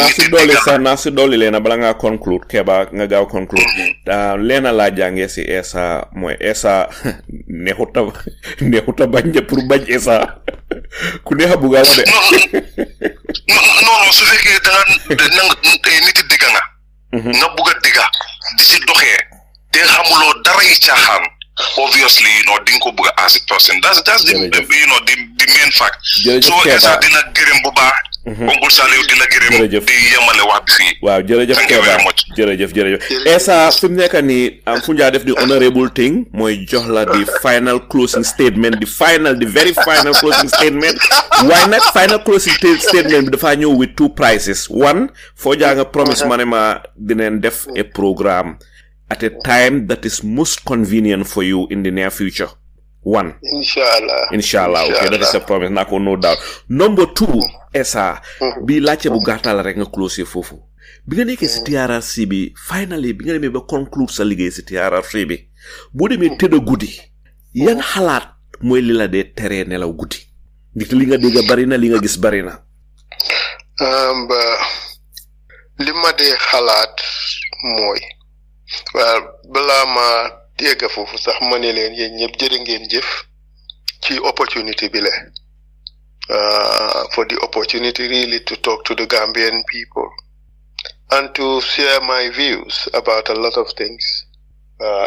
naa si dolli leena bala ngaa conclude Keba nga gaaw conclude leena laa jàngee si Essa mooy Essa neexuta bañ ja pour bañ Essa ku neexa bugga wax de non su fekkee danga niti digga nga bugg a digga di si doxee te xamuloo dara yi caaxaan obviously di nga ko bugg a as a person that's the main fact so Essa dina gërëm bu baax Oncle Saliou di la gërëm di yemale wax bi fii waaw jërëjëf Keba jërëjëf Essa fi mu nekk nii am fu njaa def di honorable thing mooy jox la di final closing statement the very final closing statement waaye nag final closing statement bi dafa ñëw with two prices one foo jaa nga promise ma ne ma dineen def a programme at a time that is most convenient for you in the near future one inshallah okay that is a promise naa ko no doubt number two Essa bi laajte bu gàttal rek nga close foofu bi nga nekkee si TRRC bi finally bi nga demee ba conclude sa liggéey si TRRC bi boo demee tëdd guddi yan xalaat mooy li la dee teree nelaw guddi ndik li nga dégg bari na li nga gis bari na li ma dee xalaat mooy balaa ma dégg foofu sax ma ne leen yéen ñëpp jërë ngeen jëf ci opportunity bi la for the opportunity really to talk to the Gambian people and to share my views about a lot of things,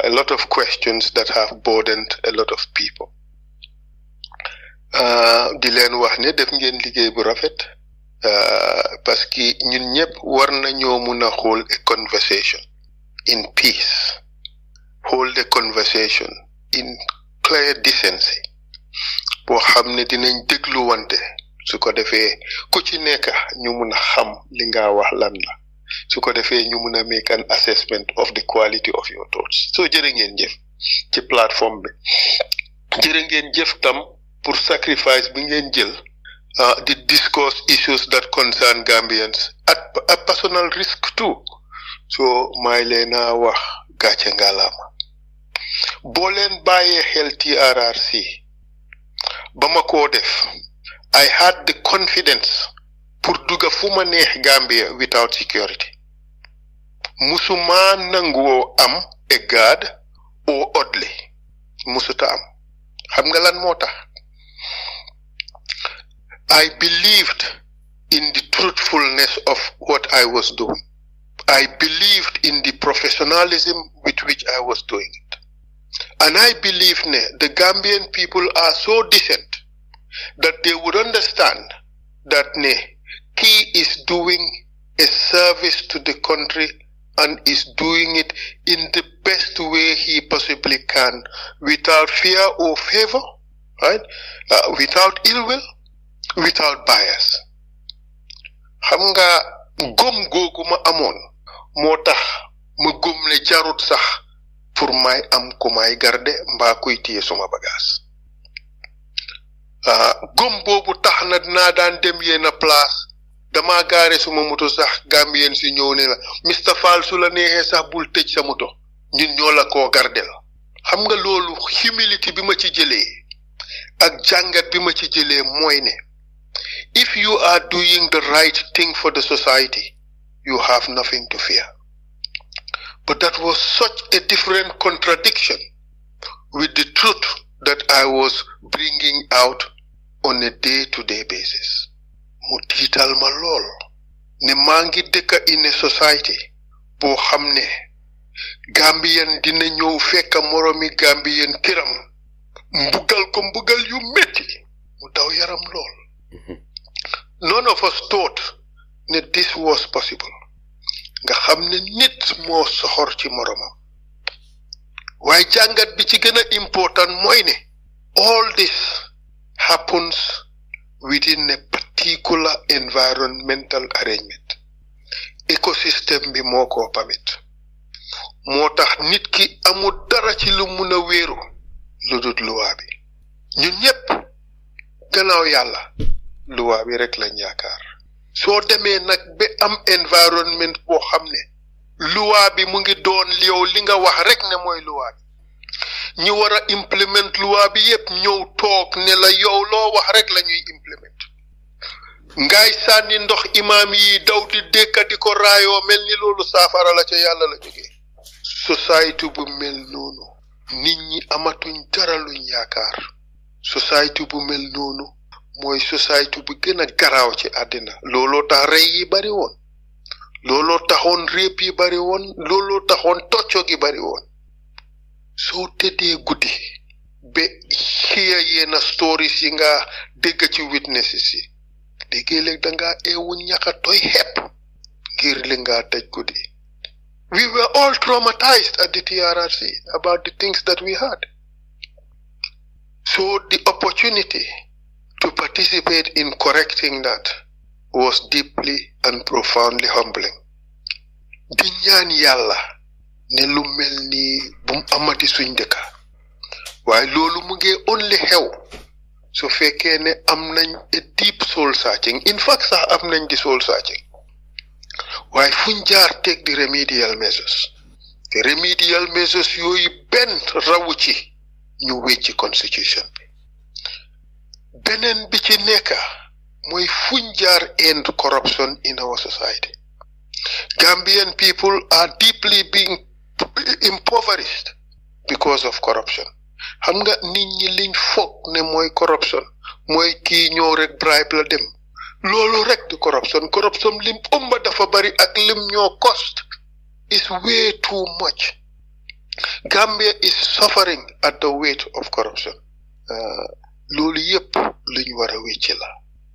a lot of questions that have burdened a lot of people. Di leen wax ne def ngeen liggéey bu rafet parce que ñun ñëpp war nañoo mun a hold a conversation in peace, hold a conversation in clear decency boo xam ne dinañ déglu wante su ko defee ku ci nekk ñu mun a xam li nga wax lan la su ko defee ñu mun a make an assessment of the quality of your thoughts so jërë ngeen jëf ci plateforme bi jërë ngeen jëf tam pour sacrifice bi ngeen jël to discuss issues that concern Gambians at a personal risk too so may leena wax gàcce ngalaama boo leen bàyyee xel TRRC ba ma koo def I had the confidence pour duga fu ma neex Gambia without security musuma nanguwoo am a guard or oddly musuta am xam nga lan moo tax I believed in the truthfulness of what I was doing. I believed in the professionalism with which I was doing it. And I believe the Gambian people are so decent that they would understand that he is doing a service to the country and is doing it in the best way he possibly can, without fear or favor, right? Without ill will, without bias. Xam nga gom googu ma amoon moo tax ma gom le jarut sax pour may am ku may garde mbaa kuy téye suma bagage gom boobu tax na dinaa daan dem yenn place dama gaare suma moto sax Gambien si ñëw ne la Mr Fall su la neexee sax bul tëj sa moto ñun ñoo la koo gardel xam nga loolu humility bi ma ci jëlee ak jàngat bi ma ci jëlee mooy ne if you are doing the right thing for the society you have nothing to fear. But that was such a different contradiction with the truth that I was bringing out on a day-to-day basis. Mu tiital ma lool ne maa ngi dëkk in a society boo xam ne Gambien dina ñëw fekk moromi Gambien këram mbugal ko mbugal yu metti mu daw yaram lool. None of us thought that this was possible. Nga xam ne nit moo soxor ci moromam. Waaye jàngat bi ci gën a important mooy ne all this happens within a particular environmental arrangement. Ecosystem bi moo ko permit. Moo tax nit ki amul dara ci lu mun a wéeru lu dul luwaa bi. Ñun ñëpp gannaaw yàlla luwaa bi rek lañ yaakaar. soo demee nag ba am environnement boo xam ne luwaa bi mu ngi doon yow li nga wax rek ne mooy luwaa bi ñi war a implement luwaa bi yépp ñëw toog ne la yow loo wax rek la ñuy implement ngay sànni ndox imaam yi daw di dékka di ko raayoo mel ni loolu saafara la ca yàlla la jógee society bu mel noonu nit ñi amatuñ dara luñ yaakaar society bu mel noonu mooy society bu gën a garaaw ci àddina looloo tax rey yi bari woon looloo taxoon réep yi bari woon looloo taxoon tocco gi bari woon soo tëddee guddi ba xiya yenn stories yi nga dégg ci witnesses yi léegi-léeg danga eewu ñaxa toy xepp ngir li nga tëj guddi we were all traumatized at the TRRC about the things that we had so the opportunity to participate in correcting that was deeply and profoundly humbling. Di ñaan yàlla ne lu mel ni bu amati suñ dëkka waaye loolu mu ngi only xew su fekkee ne am nañ a deep soul searching in fact sax am nañ di soul searching waaye fuñ jaar teg di remedial measures te remedial measures yooyu benn rawu ci ñu wecci constitution bi beneen bi ci nekk mooy fuñ jaar end corruption in our society. Gambian people are deeply being impoverished because of corruption. Xam nga nit ñi liñ foog ne mooy corruption mooy kii ñëw rek bribe la dem loolu rek di corruption lim ëmba dafa bari ak lim ñoo cost is way too much. Gambia is suffering at the weight of corruption. Loolu yépp luñ war a wécci la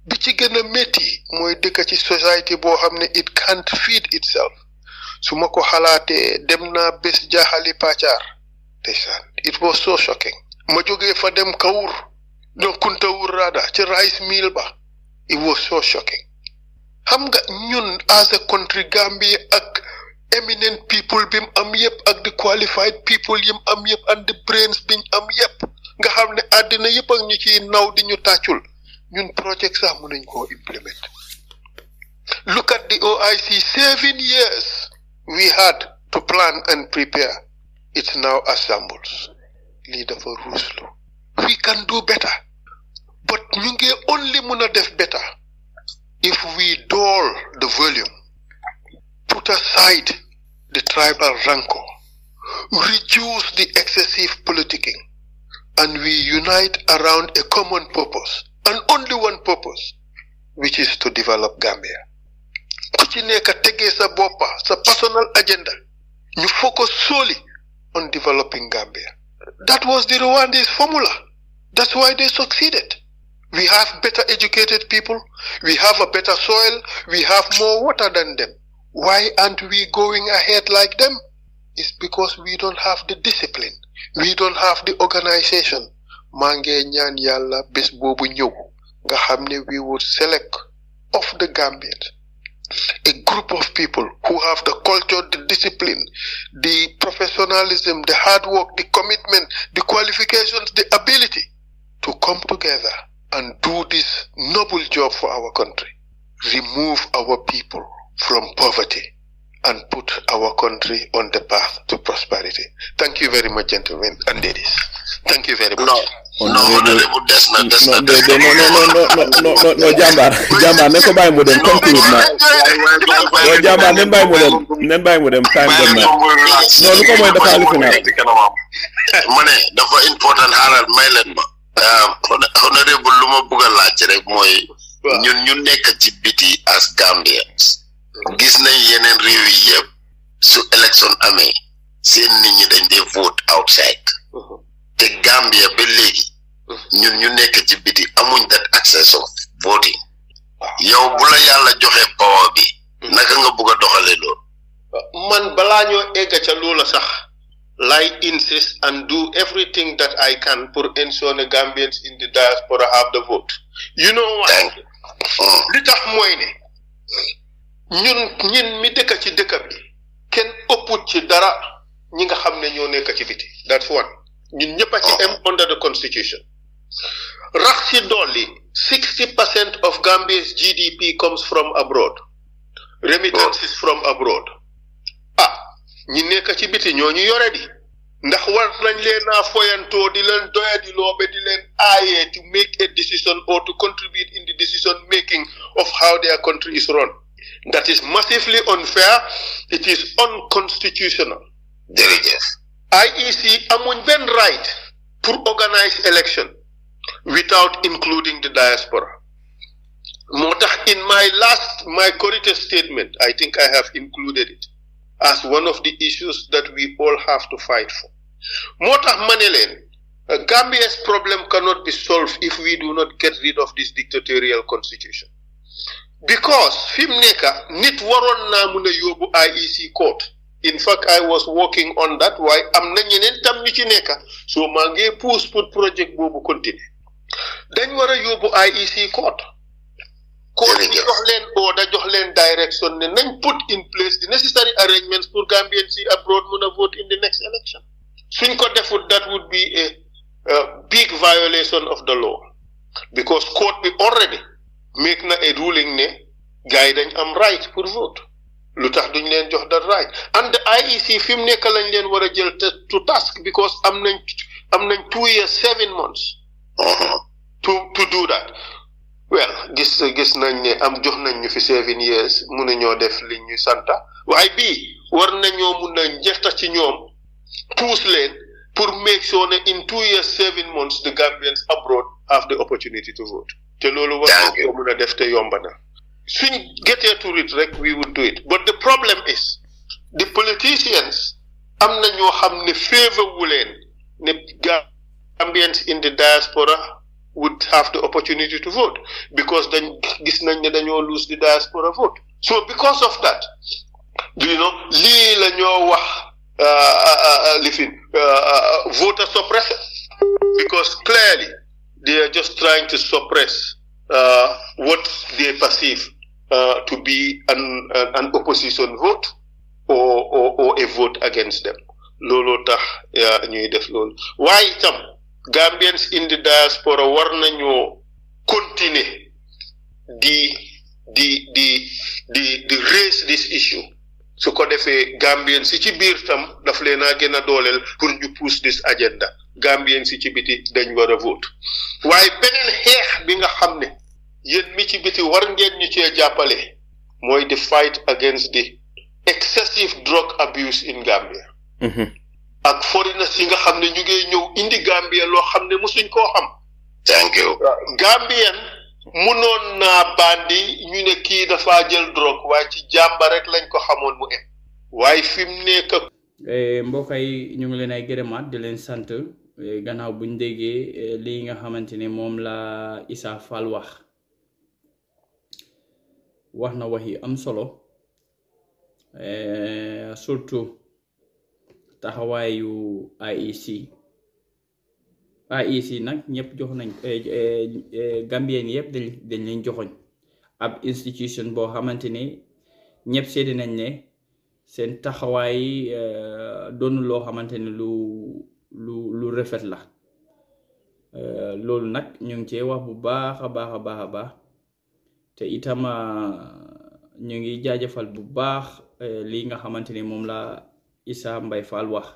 bi ci gën a métti mooy dëkk ci society boo xam ne it can't feed itself su ma ko xalaatee dem naa bés jaaxali pàccaar ndeysaan it was so shocking ma jógee fa dem Kawur no Kuntawur rada ci rice mill ba it was so shocking xam nga ñun as a country Gambia ak eminent people bim am yëpp ak the qualified people yim am yëpp and the brains biñ am yëpp nga xam ne àddina yëpp ak ñu ci naw di ñu tàccul ñun project sax mënuñ koo implement. Look at the OIC 7 years we had to plan and prepare. It's now assembles. Leader for Ruslo. We can do better. But ñu ngi only mëna def better if we dull the volume, put aside the tribal rancor, reduce the excessive politicking, and we unite around a common purpose, and only one purpose, which is to develop Gambia. Ku ci nekk tegee sa boppa, sa personal agenda, ñu focus solely on developing Gambia. That was the Rwandese formula. That's why they succeeded. We have better educated people, we have a better soil, we have more water than them. Why aren't we going ahead like them? It's because we don't have the discipline. We don't have the organization. Mange ñaan yalla bés bobu ñew nga xamne we would select of the Gambians a group of people who have the culture, the discipline, the professionalism, the hard work, the commitment, the qualifications, the ability to come together and do this noble job for our country. Remove our people from poverty and put our country on the path to prosperity. Thank you very much, gentlemen and ladies. Thank you very much. No, Jambar, ne ko bàyyi mu dem conclude na. Yo Jambar nen bàyyi mu dem time dem na. No lu ko mooy dafa alifu na. Mané dafa important halal may leen ma. Honorable lu ma bëgg a laaj rek mooy ñun nekk ci biti as Gambians. Gis nañ yeneen réew yi yëpp su élection amee seen nit ñi dañ dee vote outside. Te Gambia ba léegi ñun ñu nekk ci biti amuñ that access of voting. Yow bu la yàlla joxe power bi naka nga bëgg a doxalee loolu. Man balaa ñoo egg ca loola sax lay insist and do everything that I can pour ensure the Gambians in the diaspora have the vote. You know why? Li tax mooy ne ñun mi dëkk ci dëkk bi kenn ëpput ci dara ñi nga xam ne ñoo nekk ci biti. That's one. ñun ñëpp a ci am under the constitution. Rax ci dolli 60% of Gambia's GDP comes from abroad. Remittances from abroad. ñi nekk ci biti ñoo ñu yore di ndax war nañ leen a foyantoo di leen doyadi loobe di leen aaye to make a decision or to contribute in the decision making of how their country is run. That is massively unfair. It is unconstitutional. IEC amuñ benn right pour organize election without including the diaspora. Moo tax in my Korité statement, I think I have included it as one of the issues that we all have to fight for. Moo tax ma ne leen Gambia's problem cannot be solved if we do not get rid of this dictatorial constitution. Because fi mu nekk nit waroon naa mun a yóbbu IEC court. In fact, I was working on that. Why am na ñeneen tam ñu ci nekk so maa ngi push pour project boobu continue. Dañ war a yóbbu IEC court. Court bi jox leen order jox leen direction ne nañ put in place the necessary arrangements pour Gambians yi abroad mun a vote in the next election. Suñ ko defut that would be a big violation of the law. Because court bi already make na a ruling ne gars yi dañ am right pour vote. Lu tax duñ leen jox that right. And the IEC fi mu nekk lañ leen war a jël to task because am nañ 2 years 7 months to do that. Well, gis nañ ne jox nañ ñu fi 7 years mun ñoo def li ñu santa waaye bii war nañoo mun a njëkta ci ñoom puus leen pour make sure ne in 2 years 7 months the Gambians abroad have the opportunity to vote. Te loolu war nañ ko mun a def te yomba na. Suñ getee to it rek we would do it. But the problem is the politicians am na ñoo xam ne favor wu leen ne Gambians in the diaspora would have the opportunity to vote because then gis nañ ne dañoo lose the diaspora vote. So because of that, lii la ñoo wax voter suppression, because clearly they are just trying to suppress what they perceive to be an opposition vote or a vote against them. Lolo tax ñuy def loolu waaye itam Gambians in the diaspora war nañoo continuer di raise this issue su ko defee Gambians si ci biir tam daf leen a gën a dooleel pour ñu push this agenda. Gambians si ci biti dañ war a vote waaye beneen xeex bi nga xam ne yéen mi ci biti war ngeen ñu cee jàppale mooy the fight against the excessive drug abuse in Gambia. ak foreigners yi nga xam ne ñu ngi ñëw indi Gambia loo xam ne musuñ koo xam. Thank you. Gambian munoon naa bandi ñu ne kii dafa jël drogue waaye ci jàmba rek lañ ko xamoon mu waaye fi mu nekk. mbokk yi ñu ngi leen ay gërëmaat di leen sant gannaaw buñ déggee lii nga xamante ne moom la Essa Faal wax na wax yi am solo surtout taxawaayu IEC nag ñëpp jox nañ Gambien yëpp dañ leen joxoñ ab institution boo xamante ne ñëpp seede nañ ne seen taxawaay doonu loo xamante ne lu rafet la loolu nag ñu ngi cee wax bu baax a baax te itam ñu ngi jaajëfal bu baax lii nga xamante ne moom la Essa Mbye Fall wax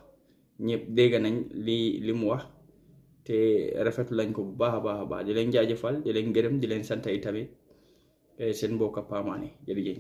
ñëpp dégg nañ li mu wax te rafetu lañ ko bu baax a baax di leen jaajëfal di leen gërëm di leen sant tamit seen mbokk Pamane jërëjëf